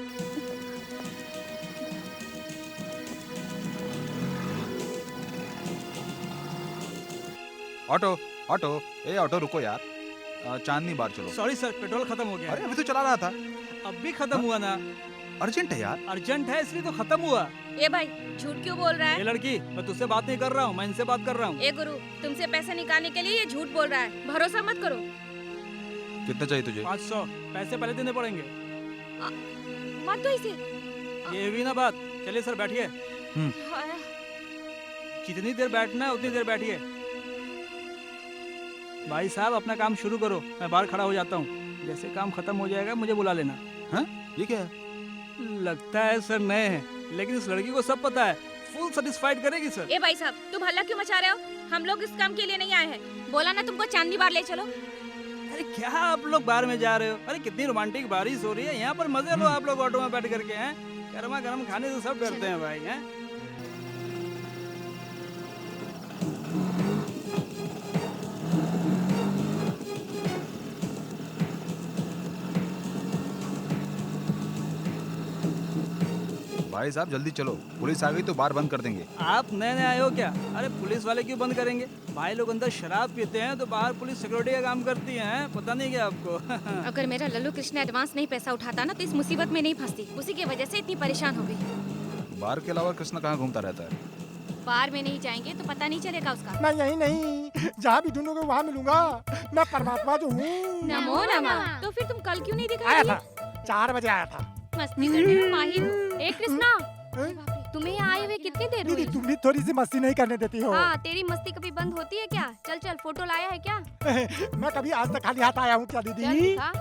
ऑटो ऑटो, ऑटो रुको यार। चांदनी बार चलो। सॉरी सर, पेट्रोल खत्म हो गया। अरे अभी तो चला रहा था। अब भी खत्म हुआ ना? अर्जेंट है यार। अर्जेंट है इसलिए तो खत्म हुआ। ए भाई, झूठ क्यों बोल रहा ये है? लड़की, मैं तुझसे बात नहीं कर रहा हूँ, मैं इनसे बात कर रहा हूँ। ए गुरु, तुमसे पैसे निकालने के लिए ये झूठ बोल रहा है। भरोसा मत करो। कितना चाहिए तुझे? 500 पैसे पहले देने पड़ेंगे। मत दो इसे। ये हुई ना बात। चलिए सर, बैठिए। हाय, जितनी देर बैठना है उतनी देर बैठिए। भाई साहब, अपना काम शुरू करो, मैं बाहर खड़ा हो जाता हूँ। जैसे काम खत्म हो जाएगा मुझे बुला लेना। हाँ? ये क्या है? लगता है सर नए हैं, लेकिन इस लड़की को सब पता है। फुल सेटिस्फाइड करेगी सर। ए भाई साहब, तुम हल्ला क्यों मचा रहे हो? हम लोग इस काम के लिए नहीं आए हैं। बोला ना तुमको चांदनी बार ले चलो। अरे क्या आप लोग बाहर में जा रहे हो? अरे कितनी रोमांटिक बारिश हो रही है, यहाँ पर मजे लो आप लोग ऑटो में बैठ करके। हैं गर्मा गर्म खाने से सब डरते हैं भाई। हैं भाई साहब जल्दी चलो, पुलिस आ गई तो बार बंद कर देंगे। आप नए नए आए हो क्या? अरे पुलिस वाले क्यों बंद करेंगे? भाई लोग अंदर शराब पीते हैं तो बाहर पुलिस सिक्योरिटी का काम करती है, पता नहीं क्या आपको? अगर मेरा लल्लू कृष्ण एडवांस नहीं पैसा उठाता ना तो इस मुसीबत में नहीं फंसती। उसी की वजह से इतनी परेशान हो गई। बार के अलावा कृष्णा कहाँ घूमता रहता है? बार में नहीं जाएंगे तो पता नहीं चलेगा उसका। मैं यही नहीं, जहाँ भी ढूंढोगे वहाँ मिलूंगा। मैं परमात्मा जो हूँ। नमो नमः। तो फिर तुम कल क्यों नहीं आया दिखाई? था, 4 बजे आया था। मस्ती करने में माहिर हो। ए कृष्णा, तुम्हें यहाँ आए हुए कितनी देर दीदी हुई? तुम भी थोड़ी सी मस्ती नहीं करने देती हो। हाँ, तेरी मस्ती कभी बंद होती है क्या? चल चल, फोटो लाया है क्या? मैं कभी आज तक खाली हाथ आया हूँ क्या चल दीदी? दिखा।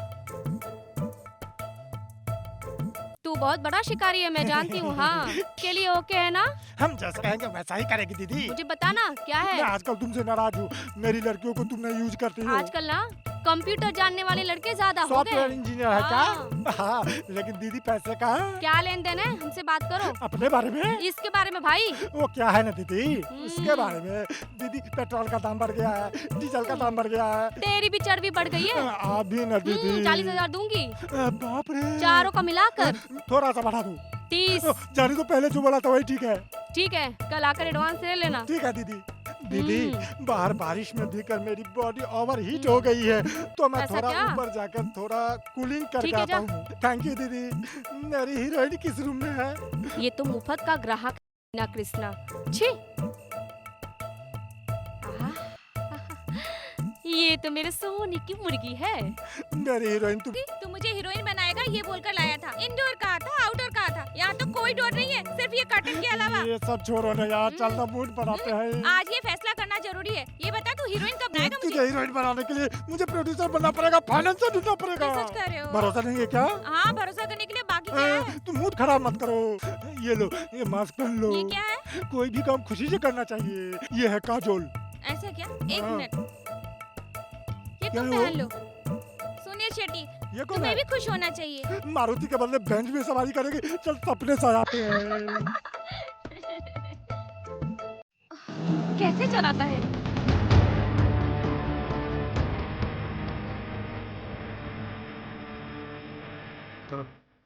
तू बहुत बड़ा शिकारी है, मैं जानती हूँ। हाँ, के लिए ओके है ना? हम जैसा कहेंगे वैसा ही करेगी दीदी। मुझे बताना क्या है? मैं आजकल तुमसे नाराज हूँ, मेरी लड़कियों को तुम नहीं यूज करती हो। आजकल ना कंप्यूटर जानने वाले लड़के ज्यादा हो सॉफ्टवेयर गए। इंजीनियर है क्या? हाँ, लेकिन दीदी पैसे कहाँ? क्या लेन देन है? हमसे बात करो। अपने बारे में? इसके बारे में भाई। वो क्या है ना दीदी, उसके बारे में। दीदी पेट्रोल का दाम बढ़ गया है, डीजल का दाम बढ़ गया है। तेरी भी चर्बी बढ़ गई है। आप भी ना दीदी। 40,000 दूंगी। बाप रे। चारों का मिलाकर थोड़ा सा बढ़ा दूं। 30। जानी तो पहले जो बोला था वही ठीक है। ठीक है, कल आकर एडवांस ले लेना। ठीक है दीदी। दीदी बाहर बारिश में भीगकर मेरी बॉडी ओवर हीट हो गई है, तो मैं ऐसा थोड़ा क्या? ऊपर जाकर थोड़ा कूलिंग करके ठीक है, आता हूँ। थैंक यू दीदी। मेरी हीरोइन किस रूम में है? ये तो मुफ्त का ग्राहक ना कृष्णा। छी, ये तो मेरे सोने की मुर्गी है। मेरी हीरोइन तू मुझे हीरोइन बनाएगा ये बोलकर लाया था। इंडोर कहा था, आउटडोर कहा था। यहाँ तो कोई डोर नहीं है, सिर्फ ये कर्टन के अलावा। ये सब छोड़ो ना यार, चलना मूड बनाते हैं। आज ये फैसला करना जरूरी है। ये बता तू हीरोइन कब बनाएगा मुझे? तुझे हीरोइन बनाने के लिए मुझे प्रोड्यूसर बनना पड़ेगा, फाइनेंसर ढूंढना पड़ेगा। सच कह रहे हो? भरोसा नहीं है क्या? हाँ, भरोसा करने के लिए बाकी क्या है? तुम मूड खराब मत करो। ये लो, ये मास्क पहन लो। ये क्या है? कोई भी काम खुशी से करना चाहिए। ये है काजोल। ऐसा क्या? एक हाँ। मिनट, ये क्या तुम है वो? पहन लो। सुनिए शेट्टी, ये कौन तुम्हें है? भी खुश होना चाहिए। मारुति के बदले बेंच में सवारी करेगी। चल सपने सजाते हैं। कैसे चलाता है?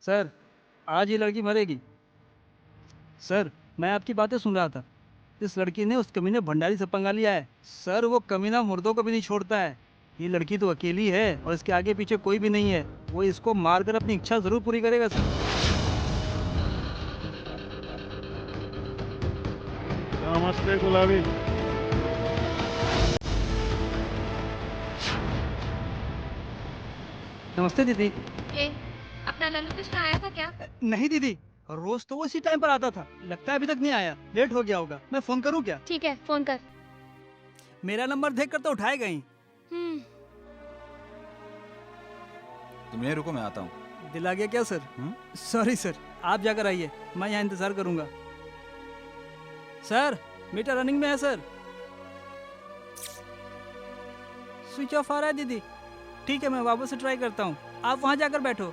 सर, आज ये लड़की मरेगी। सर, मैं आपकी बातें सुन रहा था। इस लड़की ने उस कमीने भंडारी से पंगा लिया है। सर, वो कमीना मुर्दों को भी नहीं छोड़ता है। ये लड़की तो अकेली है और इसके आगे पीछे कोई भी नहीं है। वो इसको मारकर अपनी इच्छा जरूर पूरी करेगा सर। नमस्ते गुलाबी। नमस्ते दीदी। ए, अपना लल्लू कृष्ण आया था क्या? नहीं दीदी, रोज तो वो इसी टाइम पर आता था। लगता है अभी तक नहीं आया, लेट हो गया होगा। मैं फोन करूं क्या? ठीक है, फोन कर। मेरा नंबर देख कर तो उठाएगा ही। तुम यहीं रुको, मैं आता हूँ। दिल आ गया क्या सर? सॉरी सर, आप जाकर आइए, मैं यहाँ इंतजार करूंगा। सर, मीटर रनिंग में है सर। स्विच ऑफ आ रहा है दीदी। ठीक है, मैं वापस से ट्राई करता हूँ, आप वहाँ जाकर बैठो।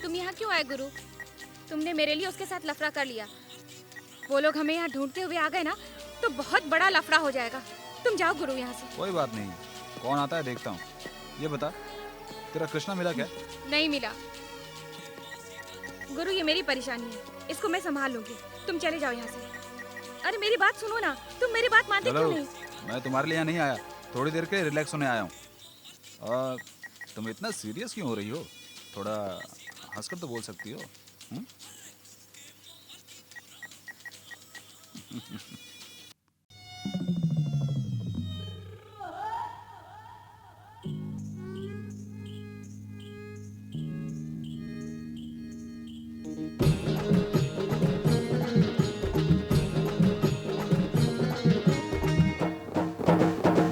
तुम यहाँ क्यों आए गुरु? तुमने मेरे लिए उसके साथ लफड़ा कर लिया। वो लोग हमें यहाँ ढूंढते हुए आ गए ना तो बहुत बड़ा लफड़ा हो जाएगा। तुम जाओ गुरु यहाँ से। कोई बात नहीं, कौन आता है देखता हूँ। ये बता, तेरा कृष्णा मिला क्या? नहीं मिला गुरु, ये मेरी परेशानी है, इसको मैं संभाल लूंगी। तुम चले जाओ यहाँ से। अरे मेरी बात सुनो ना, तुम मेरी बात मानते क्यों नहीं? मैं तुम्हारे लिए यहाँ नहीं आया, थोड़ी देर के रिलैक्स होने आया हूँ। और तुम इतना सीरियस क्यों हो रही हो? थोड़ा हंसकर तो बोल सकती हो।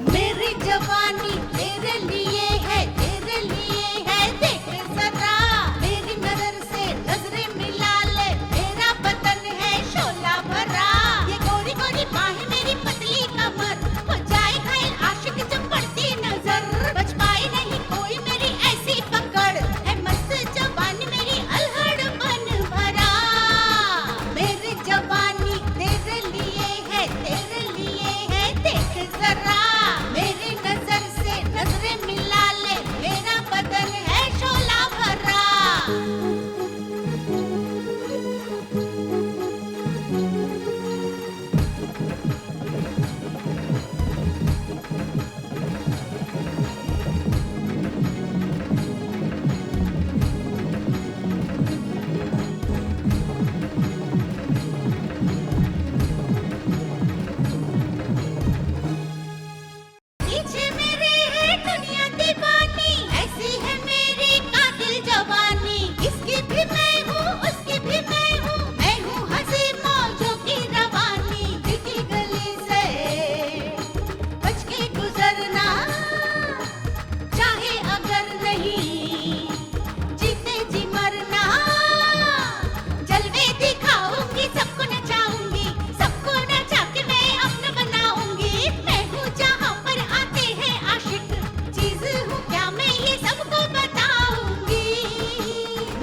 मेरी जवानी तेरे लिए है, तेरे लिए है। देख जरा मेरी नजर से नजरें मिला ले, मेरा बदन है शोला भरा। ये गोरी गोरी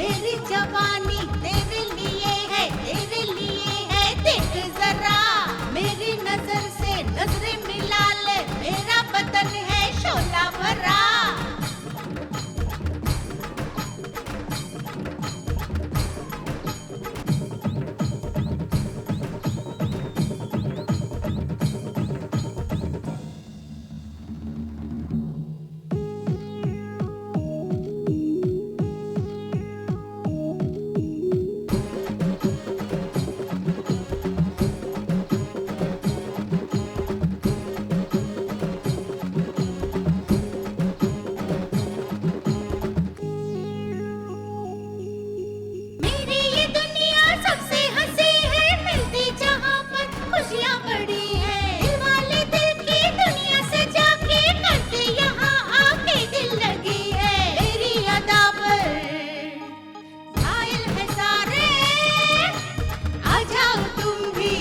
मेरी जवानी तेरे लिए है देख जरा मेरी नजर से नजरें मिला ले मेरा बदन है शोला भरा मेरी ये दुनिया सबसे हंसी है मिलती जहाँ पर खुशियाँ बड़ी है दिल वाले दिल की दुनिया से जाके करते यहाँ आके दिल लगी है मेरी अदा पर घायल है सारे आ जाओ तुम भी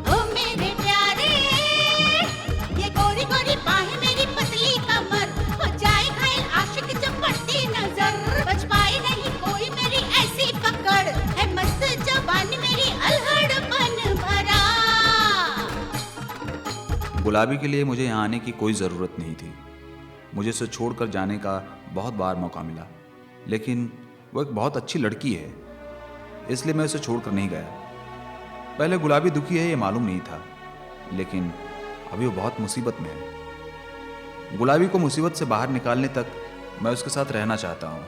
ओ मेरे प्यारे ये गोरी गोरी बाहें मेरी पतली कमर हो जाए घायल आशिक जब पड़ती नजर बच पाए नहीं कोई मेरी ऐसी पकड़ है मस्त जवानी मेरी अल्हड़पन भरा गुलाबी के लिए मुझे यहाँ आने की कोई ज़रूरत नहीं थी। मुझे उसे छोड़कर जाने का बहुत बार मौका मिला, लेकिन वो एक बहुत अच्छी लड़की है, इसलिए मैं उसे छोड़कर नहीं गया। पहले गुलाबी दुखी है ये मालूम नहीं था, लेकिन अभी वो बहुत मुसीबत में है। गुलाबी को मुसीबत से बाहर निकालने तक मैं उसके साथ रहना चाहता हूँ।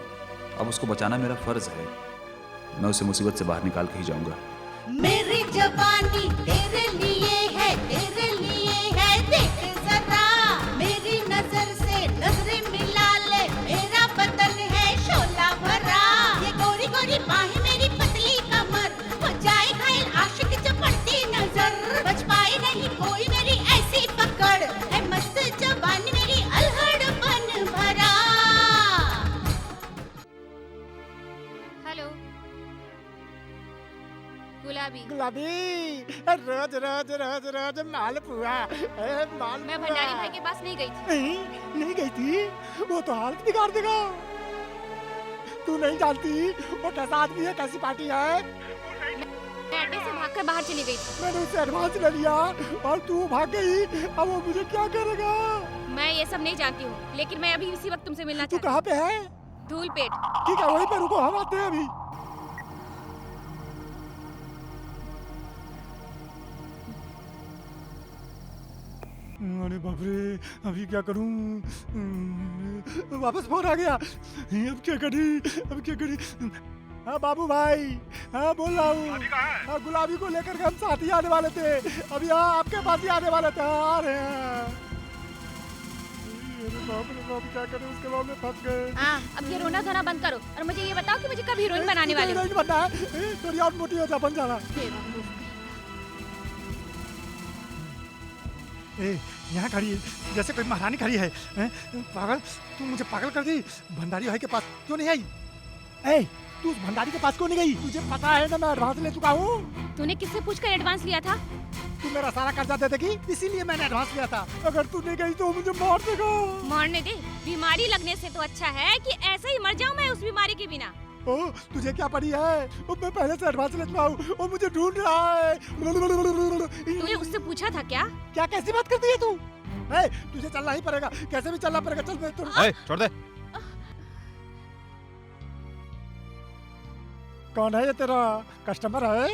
अब उसको बचाना मेरा फ़र्ज़ है। मैं उसे मुसीबत से बाहर निकाल के ही जाऊँगा। मेरी जवानी तेरे लिए है देख जरा मेरी नजर से नजरें मिला ले मेरा बदन है शोला भरा ये गोरी गोरी बाहें मेरी पतली कमर हो जाए घायल आशिक जब पड़ती नजर बच पाए नहीं कोई मेरी ऐसी पकड़ है मस्त जवानी मेरी अल्हड़पन भरा हेलो गुलाबी, गुलाबी रोज रोज रोज रोज मालपुआ माल मैं भंडारी भाई के पास नहीं गई थी। नहीं गई थी, वो तो हालत बिगाड़ देगा। तू नहीं जानती वो कैसा आदमी है, कैसी पार्टी है। मैं अड्डे से भागकर बाहर चली गई थी। मैंने उससे एडवांस ले लिया और तू भाग गई, अब वो मुझे क्या करेगा। मैं ये सब नहीं जानती हूँ, लेकिन मैं अभी इसी वक्त तुमसे मिलना तू चाहती कहाँ पे है? हूँ। धूलपेट। ठीक है वहीं पे रुको, हम आते हैं अभी। अरे बाप रे, अभी क्या करूं? वापस फोन आ गया। अब क्या करी? हाँ बाबू भाई, हाँ बोल रहा हूँ। हाँ गुलाबी को लेकर के हम साथ ही आने वाले थे, अभी हाँ आपके पास ही आने वाले थे। आ रहे हैं। अरे बाप रे बाप, क्या करें, उसके बाद में फंस गए। हाँ, अब ये रोना धोना बंद करो और मुझे ये बताओ कि मुझे कब हीरोइन बनाने वाले हो? हीरोइन बनना है, थोड़ी और मोटी हो जा, बन जाना। यहाँ खड़ी है जैसे कोई महारानी खड़ी है। पागल, तू मुझे पागल कर दी। भंडारी भाई के पास क्यों नहीं आई? तू उस भंडारी के पास क्यों नहीं गई? तुझे पता है ना मैं एडवांस ले चुका हूँ। तूने किससे पूछकर एडवांस लिया था? तू मेरा सारा कर्जा दे देगी, इसीलिए मैंने एडवांस लिया था। अगर तू नहीं गई तो मुझे मार देगा। मारने दे, बीमारी लगने से तो अच्छा है कि ऐसे ही मर जाऊं मैं उस बीमारी के बिना। ओ, तुझे क्या पड़ी है? मैं पहले से एडवांस ले चुका हूँ और मुझे ढूंढ रहा है। तूने उससे पूछा था क्या? क्या कैसी बात करती है तू? तुझे चलना ही पड़ेगा, कैसे भी चलना पड़ेगा। चल मैं छोड़ दे। कौन है ये तेरा कस्टमर है?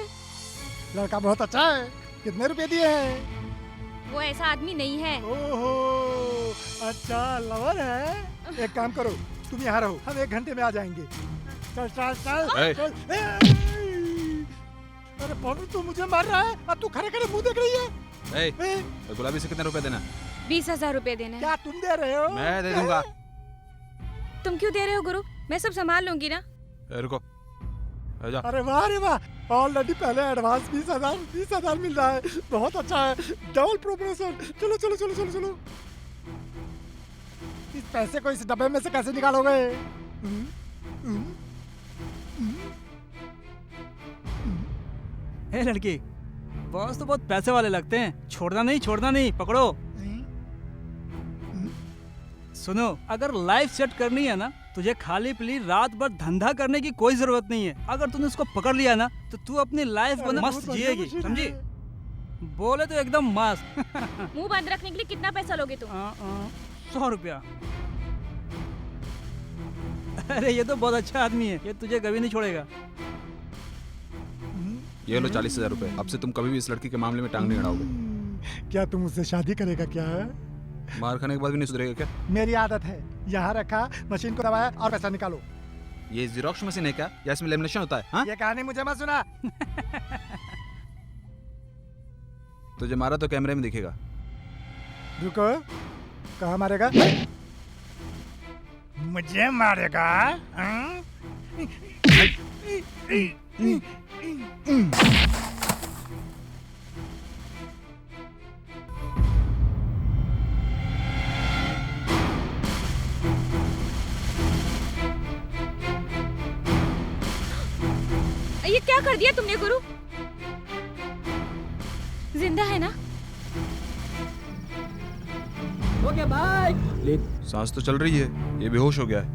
लड़का बहुत अच्छा है, कितने रुपए दिए हैं? वो ऐसा आदमी नहीं है। ओहो, अच्छा लवर है। एक काम करो, तुम यहाँ रहो, हम 1 घंटे में आ जाएंगे। चल चल चल चल। अरे बाबू तू मुझे मार रहा है, अब तू खड़े खड़े मुंह देख रही है। गुलाबी से कितने रुपए देना? 20,000 रुपए देने। क्या तुम दे रहे हो? मैं दे दूंगा। तुम क्यों दे रहे हो गुरु? मैं सब संभाल लूंगी ना। रुको। अरे वाह रे वाह, ऑलरेडी पहले एडवांस 20,000 मिल रहा है, बहुत अच्छा है, डबल प्रमोशन। चलो चलो चलो चलो चलो। इस पैसे को इस डब्बे में से कैसे निकालोगे? ए लड़की, बॉस तो बहुत पैसे वाले लगते हैं। छोड़ना नहीं, पकड़ो। सुनो, अगर लाइफ सेट करनी है ना, तुझे खाली पीली रात भर धंधा करने की कोई जरूरत नहीं है। अगर तूने उसको पकड़ लिया ना, तो तू अपनी लाइफ को ना बहुत मस्त बढ़िया जिएगी, मशीन समझी? है। बोले तो एकदम मस्त। मुंह बंद रखने के लिए कितना पैसा लोगे तुम? 100 रुपया। अरे ये तो बहुत अच्छा आदमी है, ये तुझे कभी नहीं छोड़ेगा। ये लो 40,000 रुपए। अब से तुम कभी भी इस लड़की के मामले में टांग नहीं अड़ाओगे। क्या तुम उससे शादी करेगा क्या? मार खाने के बाद भी नहीं सुधरेगा क्या? मेरी आदत है, यहाँ रखा, मशीन को दबाया और पैसा निकालो। ये जीरोक्स मशीन है क्या, या इसमें लेमिनेशन होता है? हाँ? ये कहानी मुझे मत सुना। तुझे मारा तो कैमरे में दिखेगा। रुको, कहाँ मारेगा? मुझे मारेगा? हाँ? ये क्या कर दिया तुमने गुरु? जिंदा है ना? Okay bye. सांस तो चल रही है, ये बेहोश हो गया है।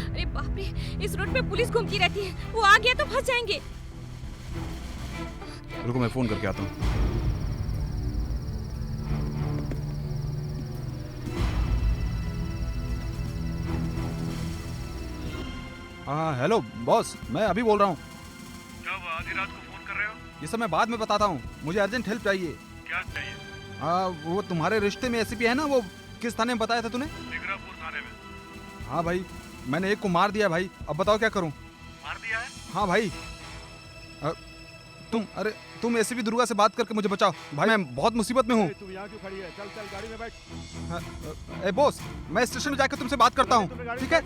अरे बाप रे, इस रोड पे पुलिस घूमती रहती है, वो आ गया तो फंस जाएंगे। रुको मैं फोन करके आता हूँ। हाँ हेलो बॉस, मैं अभी बोल रहा हूँ। क्या हुआ, आधी रात को फोन कर रहे हो? ये सब मैं बाद में बताता हूँ, मुझे अर्जेंट हेल्प चाहिए। क्या चाहिए? वो तुम्हारे रिश्ते में एसीपी है ना, वो किस थाने में बताया था तूने? निगरापुर थाने में। हाँ भाई, मैंने एक को मार दिया भाई, अब बताओ क्या करूँ? मार दिया है? हाँ भाई। तुम एसीपी दुर्गा से बात करके मुझे बचाओ भाई, मैं बहुत मुसीबत में हूँ। तुम यहाँ क्यों खड़ी है? चल चल गाड़ी में बैठ। ए बॉस, मैं स्टेशन में जाकर तुमसे बात करता हूँ, ठीक है?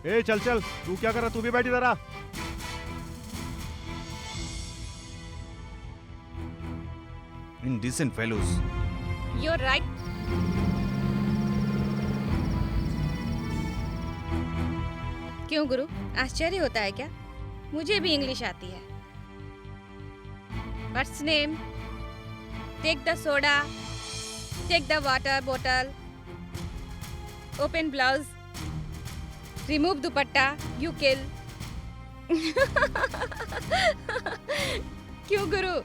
ए चल चल, तू क्या कर रहा? तू भी बैठ इधर आ। Indecent fellows. You're right. क्यों गुरु, आश्चर्य होता है क्या? मुझे भी इंग्लिश आती है। What's name? Take the soda. Take the water bottle. Open blouse. Remove dupatta. You kill. क्यों गुरु?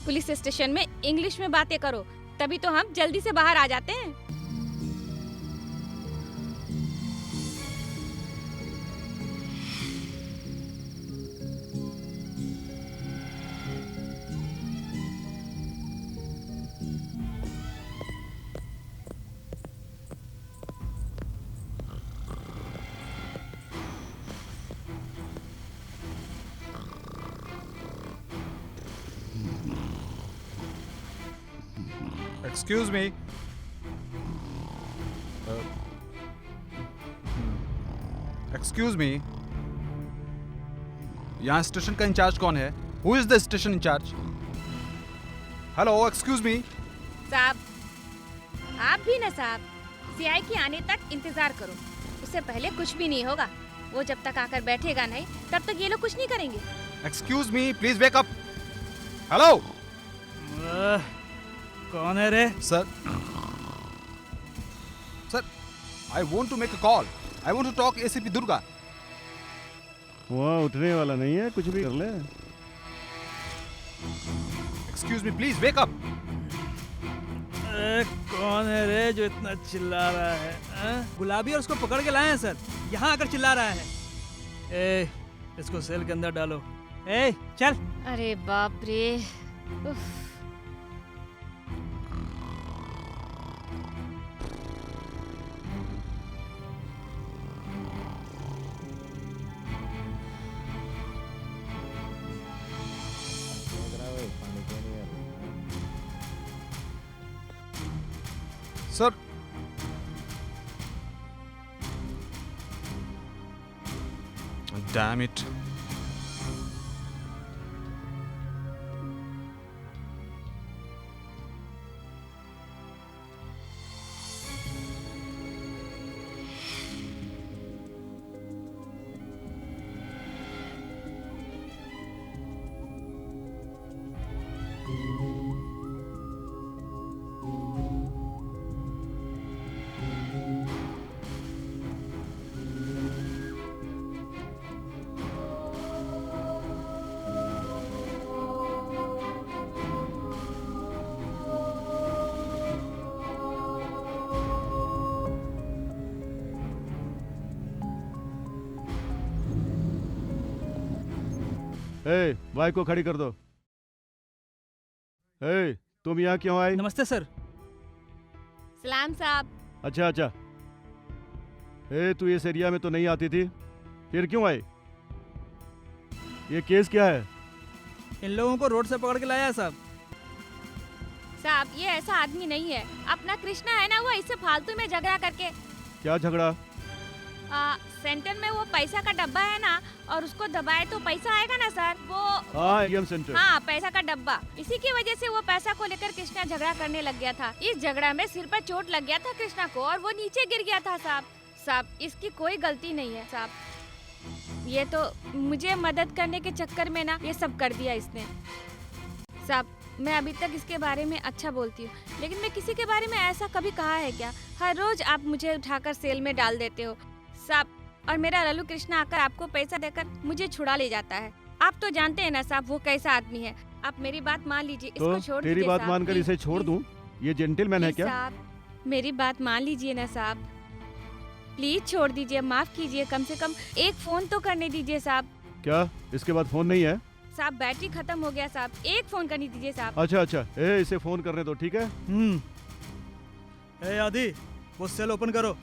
पुलिस स्टेशन में इंग्लिश में बातें करो, तभी तो हम जल्दी से बाहर आ जाते हैं। Excuse me. Excuse me. यहाँ स्टेशन का इंचार्ज कौन है? Who is the station incharge? Hello, excuse me. साहब, आप भी ना साहब, सीआई के आने तक इंतजार करो। उससे पहले कुछ भी नहीं होगा। वो जब तक आकर बैठेगा नहीं, तब तक ये लोग कुछ नहीं करेंगे। Excuse me, please wake up. Hello. कौन है रे? Sir. Sir, I want to make a call. I want to talk ACP Durga. वहाँ उठने वाला नहीं है, कुछ भी कर ले। Excuse me, please wake up. कौन है रे जो इतना चिल्ला रहा है? गुलाबी और उसको पकड़ के लाए हैं सर, यहाँ आकर चिल्ला रहा है। ए, इसको सेल के अंदर डालो। ए, चल। अरे बाप रे। उफ। Sir. Damn it. A, bike को खड़ी कर दो। ए, तुम यहाँ क्यों आए? नमस्ते सर। सलाम साहब। अच्छा अच्छा। ए, तू इस एरिया में तो नहीं आती थी, फिर क्यों आई? ये केस क्या है? इन लोगों को रोड से पकड़ के लाया है साहब। साहब ये ऐसा आदमी नहीं है, अपना कृष्णा है ना, वो इससे फालतू में झगड़ा करके क्या झगड़ा? सेंटर में वो पैसा का डब्बा है ना, और उसको दबाए तो पैसा आएगा ना सर, वो हाँ, एटीएम सेंटर। हाँ, पैसा का डब्बा। इसी की वजह से वो पैसा को लेकर कृष्णा झगड़ा करने लग गया था। इस झगड़ा में सिर पर चोट लग गया था कृष्णा को, और वो नीचे गिर गया था साहब। साहब इसकी कोई गलती नहीं है साहब, ये तो मुझे मदद करने के चक्कर में ना ये सब कर दिया इसने। साहब मैं अभी तक इसके बारे में अच्छा बोलती हूँ, लेकिन मैं किसी के बारे में ऐसा कभी कहा है क्या? हर रोज आप मुझे उठाकर सेल में डाल देते हो साहब, और मेरा लल्लू कृष्णा आकर आपको पैसा देकर मुझे छुड़ा ले जाता है। आप तो जानते हैं ना साहब वो कैसा आदमी है। आप मेरी बात मान लीजिए, इसको तो छोड़ तेरी दीजिए बात साहब, मानकर प्लीज, इसे छोड़ दूं? ये जेंटलमैन है प्लीज क्या? साहब मेरी बात मान लीजिए ना साहब, प्लीज छोड़ दीजिए, माफ कीजिए, कम से कम एक फोन तो करने दीजिए साहब। क्या इसके बाद फोन नहीं है? साहब बैटरी खत्म हो गया साहब, एक फोन करने दीजिए साहब। अच्छा अच्छा। ए, इसे फोन करने दो, ठीक है? ए आदि, वो सेल ओपन करो।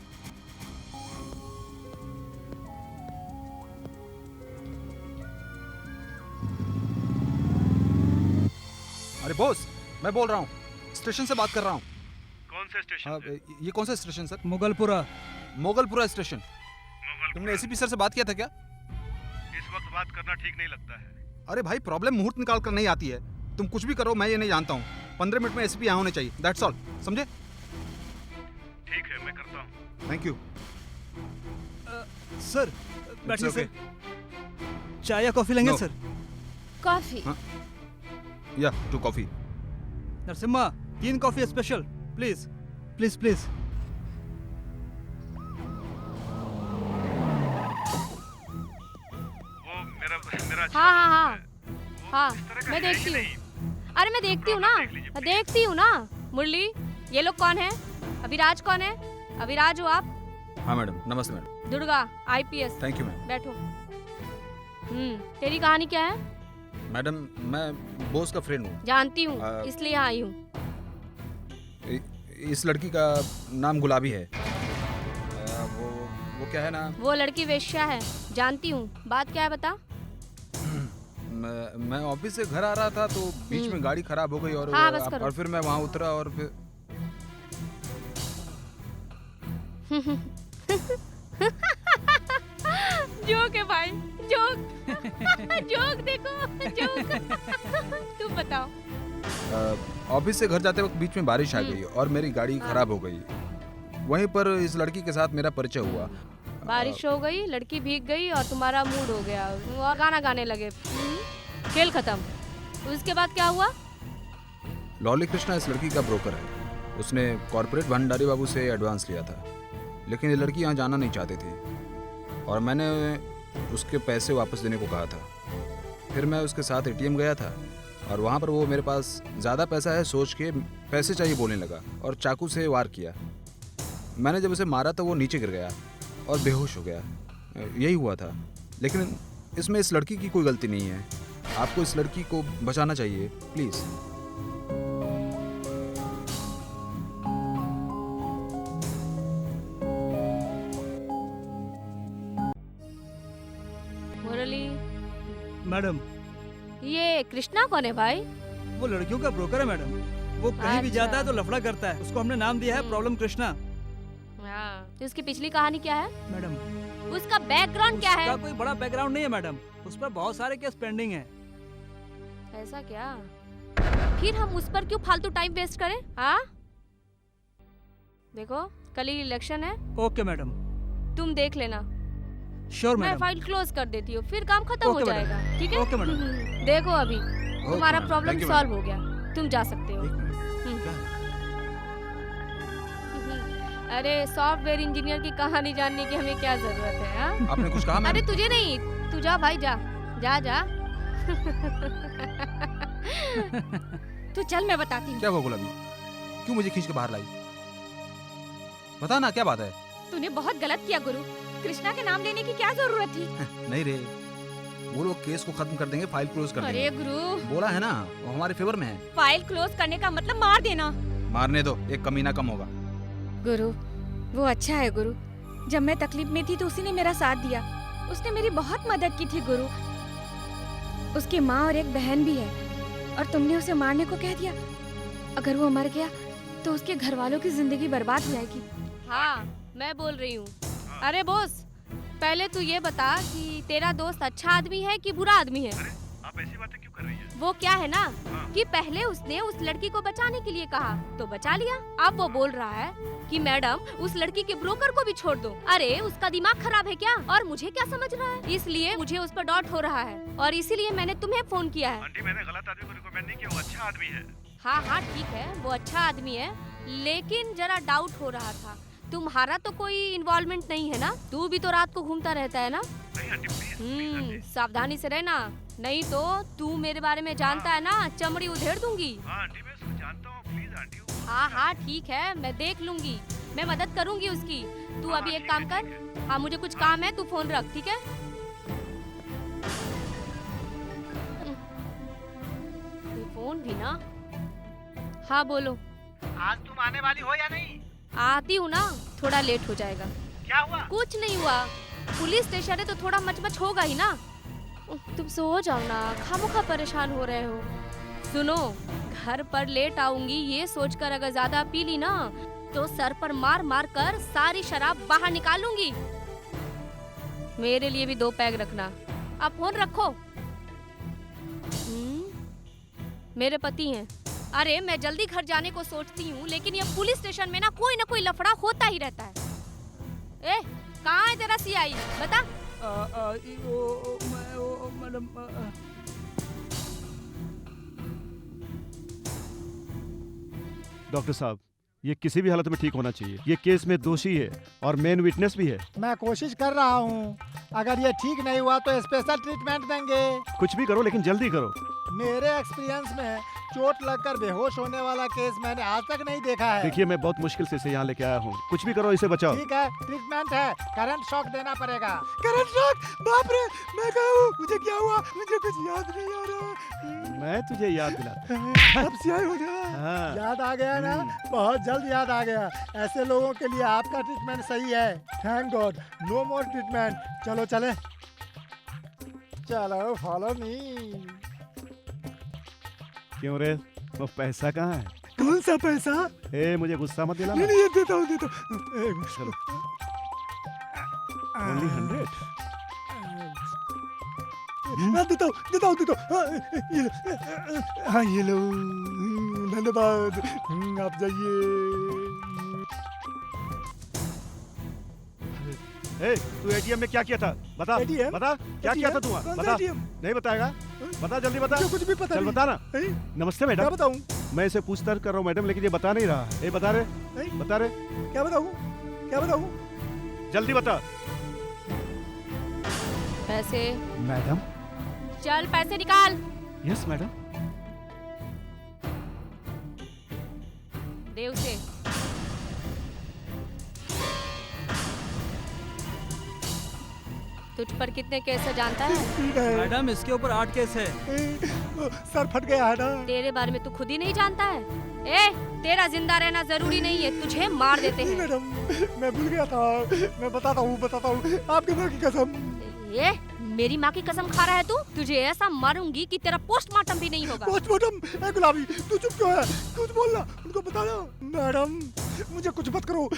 अरे बॉस, मैं बोल रहा हूँ, स्टेशन से बात कर रहा हूँ। कौन से स्टेशन से? ये कौन सा station sir? Mughalpura. Moghalpura station. तुमने एसीपी सर से बात किया था क्या? इस वक्त बात करना ठीक नहीं लगता है। अरे भाई प्रॉब्लम मुहूर्त निकाल कर नहीं आती है। तुम कुछ भी करो, मैं ये नहीं जानता हूँ। 15 मिनट में एसीपी यहाँ होने चाहिए, दैट्स ऑल, समझे? ठीक है, मैं करता हूँ। थैंक यू सर बैठिए okay. सर। चाय या कॉफी लेंगे No. सर? कॉफी। या 2 coffee. Narasimha 3 coffee special please please please. वो मेरा हाँ हाँ हाँ हाँ मैं देखती हूँ। अरे मैं देखती हूँ ना, मैं देखती हूँ ना। मुरली ये लोग कौन है? अभिराज कौन है? अभिराज हो आप? हाँ मैडम, नमस्ते madam. Durga IPS. Thank you ma'am. बैठो। तेरी कहानी क्या है? मैडम मैं बॉस का फ्रेंड हूँ। जानती हूँ, इसलिए यहाँ आई हूँ। इस लड़की का नाम गुलाबी है। वो क्या है ना, वो लड़की वेश्या है, जानती हूँ। बात क्या है बता। मैं ऑफिस से घर आ रहा था तो बीच में गाड़ी खराब हो गई और हाँ, बस करो। और फिर मैं वहाँ उतरा और फिर जोक है भाई, जोक। जोक देखो, जोक। तुम बताओ। ऑफिस से घर जाते वक्त बीच में बारिश आ गई और मेरी गाड़ी खराब हो गई। वहीं पर इस लड़की के साथ मेरा परिचय हुआ। बारिश हो गई, लड़की भीग गई और तुम्हारा मूड हो गया और गाना गाने लगे। खेल खत्म। उसके बाद क्या हुआ? लॉली कृष्णा इस लड़की का ब्रोकर है। उसने कॉर्पोरेट भंडारी बाबू से एडवांस लिया था, लेकिन ये लड़की यहाँ जाना नहीं चाहती थी और मैंने उसके पैसे वापस देने को कहा था। फिर मैं उसके साथ एटीएम गया था और वहाँ पर वो मेरे पास ज़्यादा पैसा है सोच के पैसे चाहिए बोलने लगा और चाकू से वार किया। मैंने जब उसे मारा तो वो नीचे गिर गया और बेहोश हो गया। यही हुआ था, लेकिन इसमें इस लड़की की कोई गलती नहीं है। आपको इस लड़की को बचाना चाहिए, प्लीज़। मुरली, मैडम ये कृष्णा कौन है भाई? वो लड़कियों का ब्रोकर है मैडम। वो कहीं भी अच्छा। जाता है तो लफड़ा करता है। उसको हमने नाम दिया है प्रॉब्लम कृष्णा। तो उसकी पिछली कहानी क्या है? मैडम उसका बैकग्राउंड क्या है? उसका कोई बड़ा बैकग्राउंड नहीं है मैडम। उस पर बहुत सारे केस पेंडिंग है। ऐसा क्या? फिर हम उस पर क्यों फालतू टाइम वेस्ट करें? हाँ देखो कल ही इलेक्शन है। Okay madam. तुम देख लेना। श्योर मैं मैडम। फाइल क्लोज कर देती हूँ, फिर काम खत्म हो ओके मैडम। जाएगा। ठीक है? Okay madam. देखो अभी तुम्हारा madam, problem thank you solve हो गया, तुम जा सकते हो। एक मिनट, हम्म। क्या है? अरे सॉफ्टवेयर इंजीनियर की कहानी जानने की हमें क्या जरूरत है? हाँ? आपने कुछ कहा मैम? अरे तुझे नहीं, तू जा भाई, जा जा जा। तू चल, मैं बताती हूँ। क्या हुआ गुलाबी? क्यों मुझे खींच के बाहर लाई? बता ना क्या बात है? तूने बहुत गलत किया गुरु। कृष्णा के नाम लेने की क्या जरूरत थी? नहीं रे, वो लोग केस को खत्म कर देंगे, फाइल क्लोज कर अरे देंगे। गुरु, बोला है ना, वो हमारे फेवर में है। फाइल क्लोज करने का मतलब मार देना। मारने दो, एक कमीना कम होगा। गुरु, वो अच्छा है गुरु। जब मैं तकलीफ में थी तो उसी ने मेरा साथ दिया। उसने मेरी बहुत मदद की थी गुरु। उसकी माँ और एक बहन भी है, और तुमने उसे मारने को कह दिया। अगर वो मर गया तो उसके घर वालों की जिंदगी बर्बाद हो जाएगी। हाँ, मैं बोल रही हूँ। अरे बॉस, पहले तू ये बता कि तेरा दोस्त अच्छा आदमी है कि बुरा आदमी है? आप ऐसी बातें क्यों कर रही हैं? वो क्या है ना कि पहले उसने उस लड़की को बचाने के लिए कहा तो बचा लिया। अब वो बोल रहा है कि मैडम उस लड़की के ब्रोकर को भी छोड़ दो। अरे उसका दिमाग खराब है क्या? और मुझे क्या समझ रहा है? इसलिए मुझे उस पर डाउट हो रहा है और इसीलिए मैंने तुम्हें फोन किया है। आंटी, मैंने गलत आदमी को रिकमेंड नहीं किया, वो अच्छा आदमी है। हाँ हाँ ठीक है, वो अच्छा आदमी है, लेकिन जरा डाउट हो रहा था। तुम्हारा तो कोई इन्वॉल्वमेंट नहीं है ना? तू भी तो रात को घूमता रहता है ना? नहीं आंटी, प्लीज। सावधानी से रहना, नहीं तो तू मेरे बारे में जानता है ना, चमड़ी उधेड़ दूंगी। हाँ आंटी, मैं उसको जानता हूँ, प्लीज आंटी। हाँ हाँ ठीक है, मैं देख लूंगी, मैं मदद करूंगी उसकी। तू अभी एक काम कर, हाँ मुझे कुछ काम है, तू फोन रख, ठीक है? फोन भी ना। हाँ बोलो। आज तुम आने वाली हो या नहीं? आती हूँ ना, थोड़ा लेट हो जाएगा। क्या हुआ? कुछ नहीं हुआ, पुलिस स्टेशन है तो थोड़ा मचमच होगा ही ना। तुम सो जाओ ना, खामोखा परेशान हो रहे हो। सुनो, घर पर लेट आऊंगी ये सोचकर अगर ज्यादा पी ली ना तो सर पर मार मार कर सारी शराब बाहर निकालूंगी। मेरे लिए भी 2 पैग रखना। अब फोन रखो। मेरे पति हैं। अरे मैं जल्दी घर जाने को सोचती हूँ, लेकिन ये पुलिस स्टेशन में ना कोई लफड़ा होता ही रहता है। ए, कहाँ है तेरा सीआई? बता। मैडम, डॉक्टर साहब, ये किसी भी हालत में ठीक होना चाहिए। ये केस में दोषी है और मेन विटनेस भी है। मैं कोशिश कर रहा हूँ, अगर ये ठीक नहीं हुआ तो स्पेशल ट्रीटमेंट देंगे। कुछ भी करो लेकिन जल्दी करो। मेरे एक्सपीरियंस में चोट लगकर बेहोश होने वाला केस मैंने आज तक नहीं देखा है। देखिए, मैं बहुत मुश्किल से इसे यहाँ लेके आया हूँ। कुछ भी करो, इसे बचाओ। ठीक है, ट्रीटमेंट है, करंट शॉक देना पड़ेगा। Current shock? बाप रे, मैं कहाँ हूँ? मुझे क्या हुआ? मुझे कुछ याद नहीं आ रहा। मैं तुझे याद दिलाता। अब सियाई हो गया। हाँ। याद आ गया ना? बहुत जल्द याद आ गया। ऐसे लोगों के लिए आपका ट्रीटमेंट सही है। थैंक गॉड, नो मोर ट्रीटमेंट। चलो चले, चलो फॉलो मी। क्यों रे, वो पैसा कहाँ है? कौन सा पैसा? ए, मुझे गुस्सा मत दिलाना। नहीं ये देता हूँ, देता हूँ। चलो। Only 100? देता हूँ। हाँ ये लो, धन्यवाद। आप जाइए। ए, तू एटीएम में क्या किया था? बता। ATM? बता, क्या किया था तू? कौन सा बता। ATM? नहीं बताएगा? बता, जल्दी बता। मुझे कुछ भी पता चल नहीं। बता ना। नहीं? नमस्ते क्या मैडम। बताऊँ? मैं इसे पूछताछ कर रहा हूँ मैडम, लेकिन ये बता नहीं रहा। ए, बता रे। नहीं? बता रे। क्या बताऊँ? क्या बताऊँ? जल्दी बता। पैसे। मैडम। चल पैसे निकाल। Yes madam. दे उसे। तुझ पर कितने केस है जानता है? मैडम इसके ऊपर 8 केस है। सर फट गया है ना? तेरे बारे में तू खुद ही नहीं जानता है। ए, तेरा जिंदा रहना जरूरी नहीं है, तुझे मार देते हैं। मैडम, मैं भूल गया था। मैं बताता हूँ आपके माँ की कसम। ए, मेरी माँ की कसम खा रहा है तू? तुझे ऐसा मारूंगी कि तेरा पोस्टमार्टम भी नहीं होगा। पोस्टमार्टम? गुलाबी, तू चुप क्यों है? कुछ बोलना, उनको बताना। मैडम, मुझे कुछ मत करो।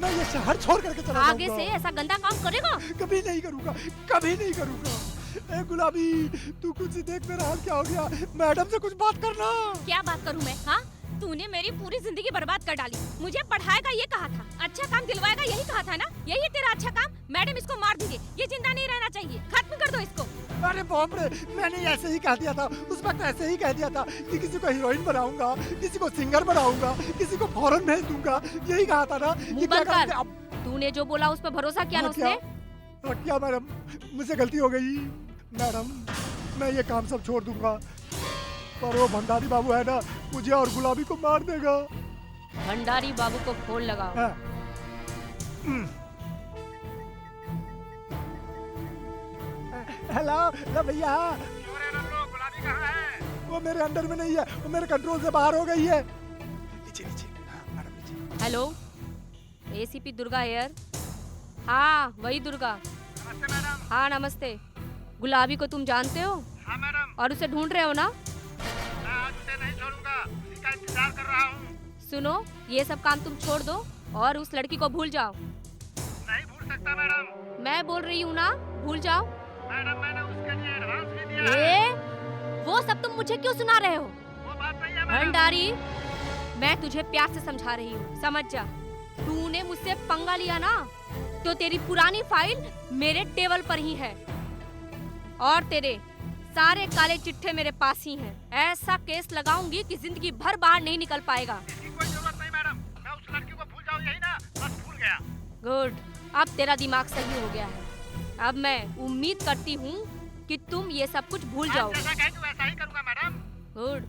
मैं ये शहर छोड़ करके चला जाऊंगा। आगे से ऐसा गंदा काम करेगा? कभी नहीं करूंगा। ए गुलाबी, तू कुछ देख, मेरा हाल क्या हो गया। मैडम से कुछ बात करना। क्या बात करूं मैं? हाँ, तूने मेरी पूरी जिंदगी बर्बाद कर डाली। मुझे पढ़ाएगा ये कहा था, अच्छा काम दिलवाएगा यही कहा था ना? यही तेरा अच्छा काम? मैडम इसको मार दीजिए, ये जिंदा नहीं रहना चाहिए, खत्म कर दो इसको। अरे बाप रे, मैंने ऐसे ही कह दिया था उस वक्त, ऐसे ही कह दिया था कि किसी को हीरोइन बनाऊंगा, किसी को सिंगर बनाऊंगा, किसी को फॉरेन भेज दूंगा, यही कहा था ना। मुंह बंद कर। तूने जो बोला उस पर भरोसा किया ना उसने? क्या मैडम, मुझसे गलती हो गई। मैडम, मैं ये काम सब छोड़ दूंगा, पर वो भंडारी बाबू है ना, मुझे और गुलाबी को मार देगा। भंडारी बाबू को फोन लगाओ। हाँ। हेलो ले भैया। गुलाबी कहाँ है? वो मेरे अंडर में नहीं है, वो मेरे कंट्रोल से बाहर हो गई है। नीचे नीचे। हाँ मैडम नीचे। Hello, ACP Durga here. हाँ वही दुर्गा। नमस्ते मैडम। हाँ नमस्ते। गुलाबी को तुम जानते हो? हाँ मैडम। और उसे ढूंढ रहे हो ना? मैं आज उसे नहीं छोड़ूंगा, उसी का इंतजार कर रहा हूँ। सुनो, ये सब काम तुम छोड़ दो और उस लड़की को भूल जाओ। नहीं भूल सकता मैडम। मैं बोल रही हूँ ना, भूल जाओ। मैडम मैंने उसके लिए एडवांस भी दिया है। वो सब तुम मुझे क्यों सुना रहे हो? वो बात नहीं है मैडम। भंडारी, मैं तुझे प्यार से समझा रही हूँ, समझ जा। तूने मुझसे पंगा लिया ना, तो तेरी पुरानी फाइल मेरे टेबल पर ही है और तेरे सारे काले चिट्ठे मेरे पास ही हैं। ऐसा केस लगाऊंगी कि जिंदगी भर बाहर नहीं निकल पाएगा। इसकी कोई जरूरत नहीं मैडम, मैं उस लड़की को भूल जाऊँ यही ना, बस भूल गया। गुड, अब तेरा दिमाग सही हो गया है। अब मैं उम्मीद करती हूँ कि तुम ये सब कुछ भूल जाओ। जैसा कहेंगे वैसा ही करूँगा मैडम। गुड,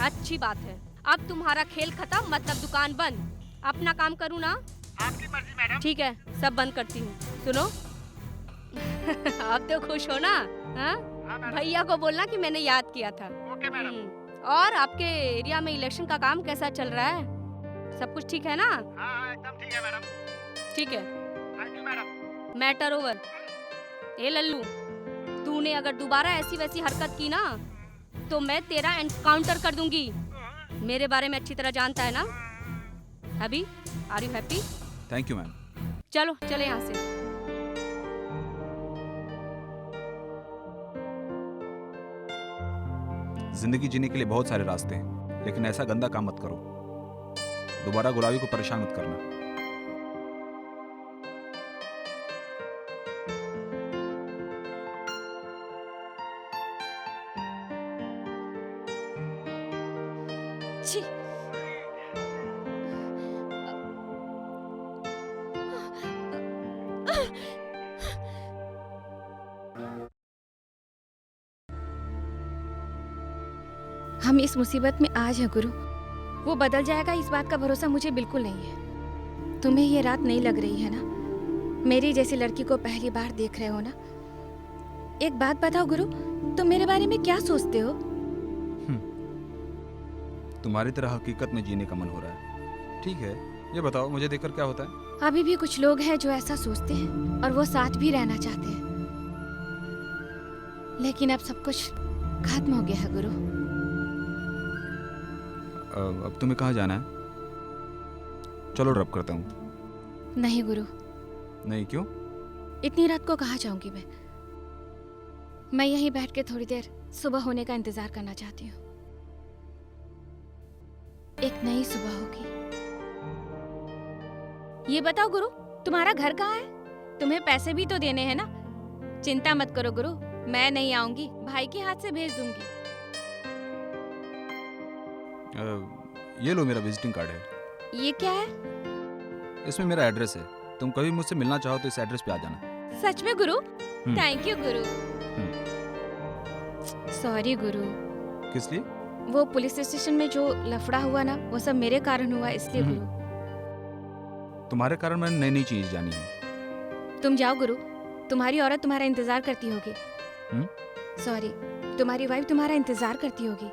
अच्छी बात है। अब तुम्हारा खेल खत्म, मतलब दुकान बंद। अपना काम करूँ ना? आपकी मर्जी मैडम। ठीक है, सब बंद करती हूँ। सुनो अब तो खुश हो ना? हाँ? भैया को बोलना कि मैंने याद किया था। Okay madam. और आपके एरिया में इलेक्शन का काम कैसा चल रहा है? सब कुछ ठीक है ना? हाँ एकदम ठीक है मैडम। ठीक है, thank you madam. Matter over. ए लल्लू, तूने अगर दोबारा ऐसी वैसी हरकत की ना, तो मैं तेरा एनकाउंटर कर दूंगी। मेरे बारे में अच्छी तरह जानता है ना? अभी are you happy? Thank you ma'am. चलो चले यहाँ से। जिंदगी जीने के लिए बहुत सारे रास्ते हैं, लेकिन ऐसा गंदा काम मत करो। दोबारा गुलाबी को परेशान मत करना। छी। हम इस मुसीबत में आज हैं गुरु। वो बदल जाएगा इस बात का भरोसा मुझे बिल्कुल नहीं है। तुम्हें ये रात नहीं लग रही है ना? मेरी जैसी लड़की को पहली बार देख रहे हो ना? एक बात बताओ गुरु, तुम मेरे बारे में क्या सोचते हो? तुम्हारी तरह हकीकत में जीने का मन हो रहा है। ठीक है, ये बताओ मुझे देखकर क्या होता है? अभी भी कुछ लोग हैं जो ऐसा सोचते हैं और वो साथ भी रहना चाहते हैं, लेकिन अब सब कुछ खत्म हो गया है गुरु। अब तुम्हें कहाँ जाना है? चलो ड्रॉप करता हूँ। नहीं गुरु। नहीं, क्यों? इतनी रात को कहाँ जाऊंगी मैं यहीं बैठ के थोड़ी देर सुबह होने का इंतजार करना चाहती हूँ। एक नई सुबह होगी। ये बताओ गुरु, तुम्हारा घर कहाँ है? तुम्हें पैसे भी तो देने हैं ना? चिंता मत करो गुरु, मैं नहीं आऊंगी, भाई के हाथ से भेज दूंगी। ये लो, मेरा विजिटिंग कार्ड है। ये क्या है? इसमें मेरा एड्रेस है। तुम कभी मुझसे मिलना चाहो तो इस एड्रेस पे आ जाना। सच में गुरु? Thank you Guru. सॉरी गुरु। किस लिए? वो पुलिस स्टेशन में जो लफड़ा हुआ ना, वो सब मेरे कारण हुआ, इसलिए गुरु। तुम्हारे कारण मैंने नई नई चीज जानी है। तुम जाओ गुरु, तुम्हारी औरत तुम्हारा इंतजार करती होगी। सॉरी, तुम्हारी वाइफ तुम्हारा इंतजार करती होगी।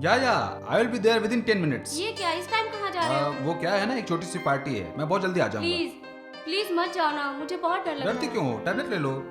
या I will be there within 10 minutes. ये क्या, इस टाइम कहाँ जा रहे हो? वो क्या है ना, एक छोटी सी पार्टी है, मैं बहुत जल्दी आ जाऊंगा। प्लीज प्लीज मत जाओ ना, मुझे बहुत डर लग रहा डरती है। क्यों हो, टैबलेट ले लो।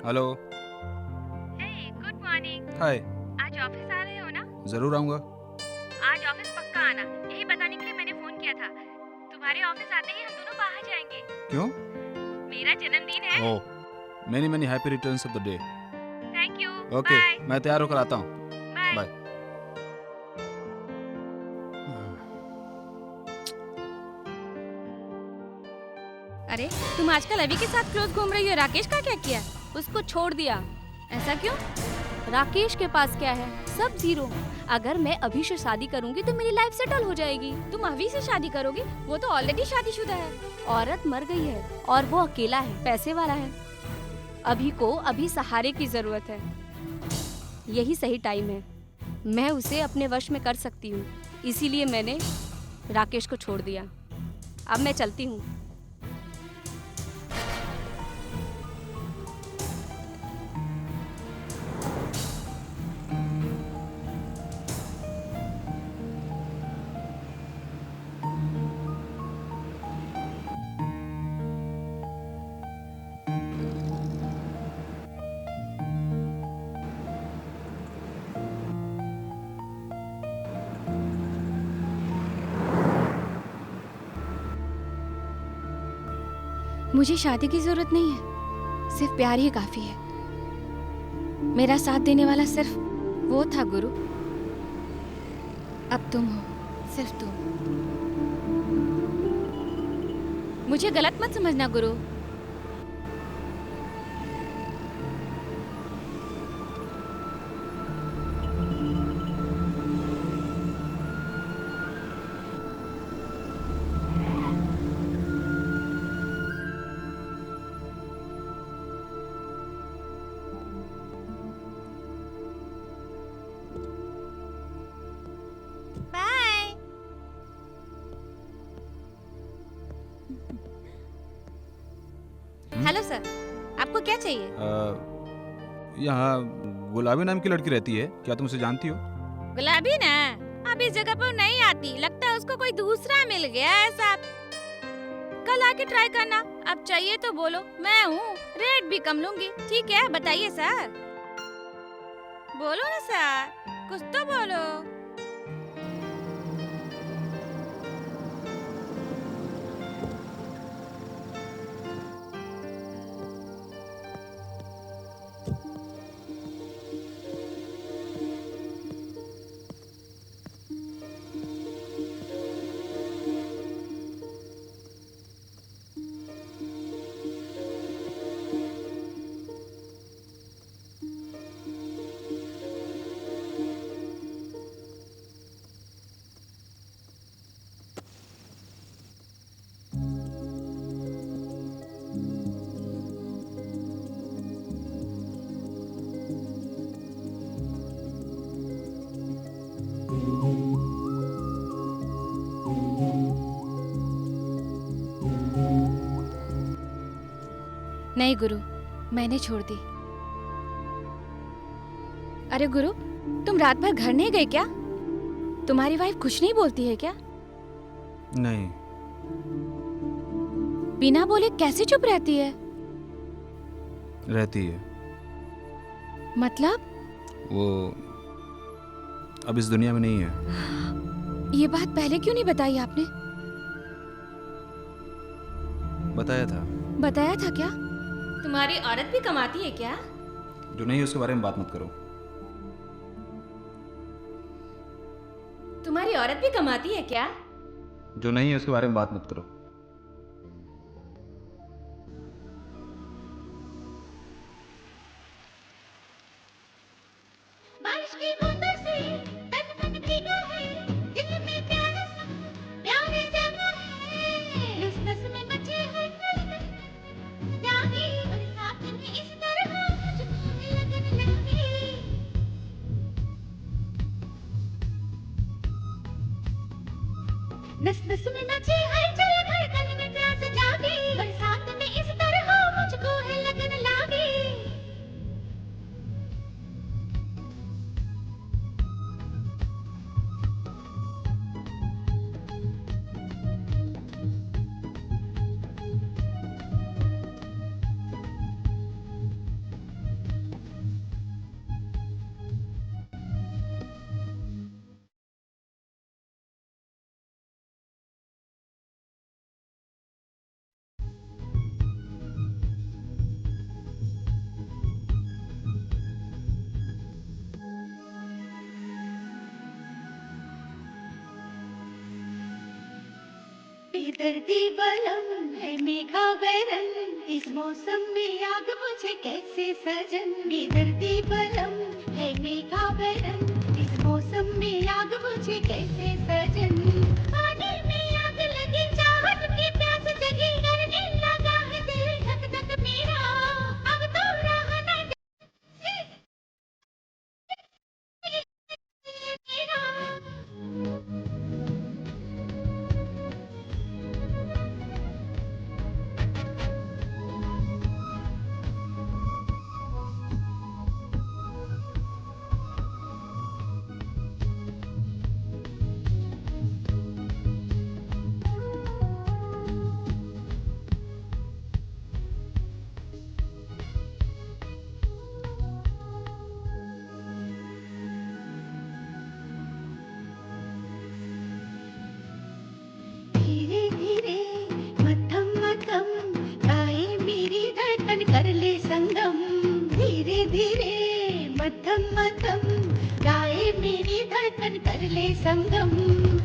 हेलो। Good morning. हाय। आज ऑफिस आ रहे हो ना? जरूर आऊंगा। आज ऑफिस पक्का आना, यही बताने के लिए मैंने फोन किया था। तुम्हारे ऑफिस आते ही हम दोनों बाहर जाएंगे। क्यों? मेरा जन्मदिन है। Oh, many many happy returns of the day. Thank you. Okay, bye मैं तैयार होकर आता हूँ। बाय। अरे तुम आजकल अभी के साथ क्लोज घूम रही हो, राकेश का क्या किया? उसको छोड़ दिया। ऐसा क्यों? राकेश के पास क्या है? सब जीरो। अगर मैं अभी से शादी करूंगी तो मेरी लाइफ सेटल हो जाएगी। तुम अभी से शादी करोगी? वो तो ऑलरेडी शादीशुदा है। औरत मर गई है और वो अकेला है, पैसे वाला है। अभी को अभी सहारे की जरूरत है। यही सही टाइम है, मैं उसे अपने वश में कर सकती हूँ। इसीलिए मैंने राकेश को छोड़ दिया। अब मैं चलती हूँ। मुझे शादी की जरूरत नहीं है, सिर्फ प्यार ही काफी है। मेरा साथ देने वाला सिर्फ वो था गुरु। अब तुम हो, सिर्फ तुम। मुझे गलत मत समझना गुरु। हेलो सर, आपको क्या चाहिए? यहाँ गुलाबी नाम की लड़की रहती है, क्या तुम उसे जानती हो? गुलाबी ना? अब इस जगह पर नहीं आती, लगता है उसको कोई दूसरा मिल गया है साहब। कल आके ट्राई करना, अब चाहिए तो बोलो, मैं हूँ, रेट भी कम लूंगी। ठीक है, बताइए सर। बोलो ना सर, कुछ तो बोलो। नहीं गुरु, मैंने छोड़ दी। अरे गुरु, तुम रात भर घर नहीं गए क्या? तुम्हारी वाइफ कुछ नहीं बोलती है क्या? नहीं। बिना बोले कैसे चुप रहती है? रहती है। मतलब? वो अब इस दुनिया में नहीं है। ये बात पहले क्यों नहीं बताई आपने? बताया था। बताया था क्या? तुम्हारी औरत भी कमाती है क्या? जो नहीं है उसके बारे में बात मत करो। तुम्हारी औरत भी कमाती है क्या? जो नहीं है उसके बारे में बात मत करो। बारिश की बूंदों से तन मन भीगा है, दिल में प्यार जमा है, नस नस में मचे है जागी, बरसात में इस तरह मुझको लगन लगी। नस नस में मचे है चल धड़कन में प्यास जागी, बरसात में इस तरह मुझको है लगन लगी। बेदर्दी बलम है मेघा बैरन, इस मौसम में आग मुझे कैसे सजन। बेदर्दी बलम है मेघा बैरन, इस मौसम में आग मुझे कैसे सजन। पानी में आग लगी चाहत की प्यास जगी, करने लगा है दिल धक धक मेरा, अब तो रहा न मेरा। धीरे धीरे मध्यम मध्यम गाए मेरी धड़कन कर ले संगम। धीरे धीरे मध्यम मध्यम गाए मेरी धड़कन कर ले संगम।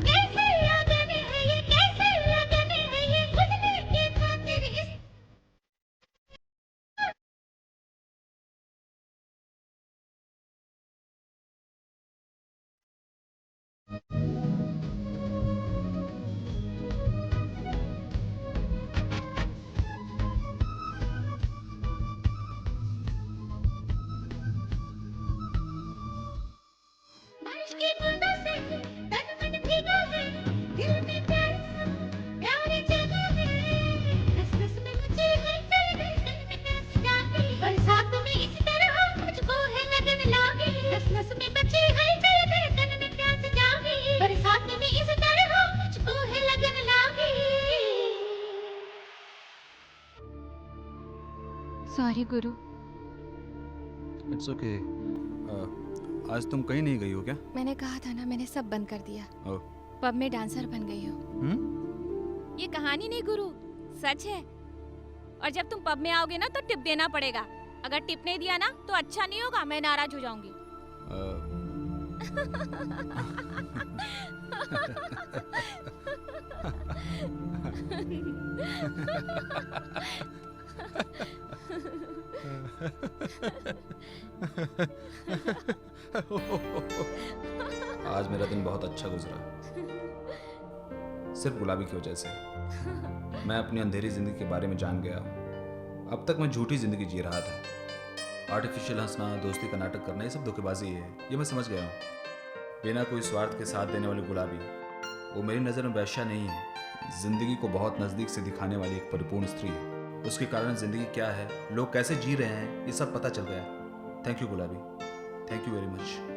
कैसे लगन है ये, कैसे लगन है ये, खुदने की खातिर इस बारिश की बूंदों से तन मन भीगा है, दिल में प्यार जगा है, नस नस में मची है चल धड़कन में प्यास जागी, बरसात में इस तरह मुझको है लगन लागी। नस नस में मची है चल धड़कन में प्यास जागी, बरसात में इस तरह मुझको है लगन लागी। Sorry Guru. It's okay. आज तुम कहीं नहीं गई हो क्या? मैंने कहा था ना, मैंने सब बंद कर दिया। ओह। पब में डांसर बन गई हूँ। ये कहानी नहीं गुरु, सच है। और जब तुम पब में आओगे ना तो टिप देना पड़ेगा। अगर टिप नहीं दिया ना तो अच्छा नहीं होगा, मैं नाराज हो जाऊंगी। आज मेरा दिन बहुत अच्छा गुजरा, सिर्फ गुलाबी की वजह से। मैं अपनी अंधेरी जिंदगी के बारे में जान गया हूँ। अब तक मैं झूठी जिंदगी जी रहा था। आर्टिफिशियल हंसना, दोस्ती का नाटक करना, ये सब धोखेबाजी है, ये मैं समझ गया हूँ। बिना कोई स्वार्थ के साथ देने वाली गुलाबी, वो मेरी नज़र में वैश्या नहीं है, जिंदगी को बहुत नज़दीक से दिखाने वाली एक परिपूर्ण स्त्री है। उसके कारण ज़िंदगी क्या है, लोग कैसे जी रहे हैं, ये सब पता चल गया। थैंक यू गुलाबी, थैंक यू वेरी मच।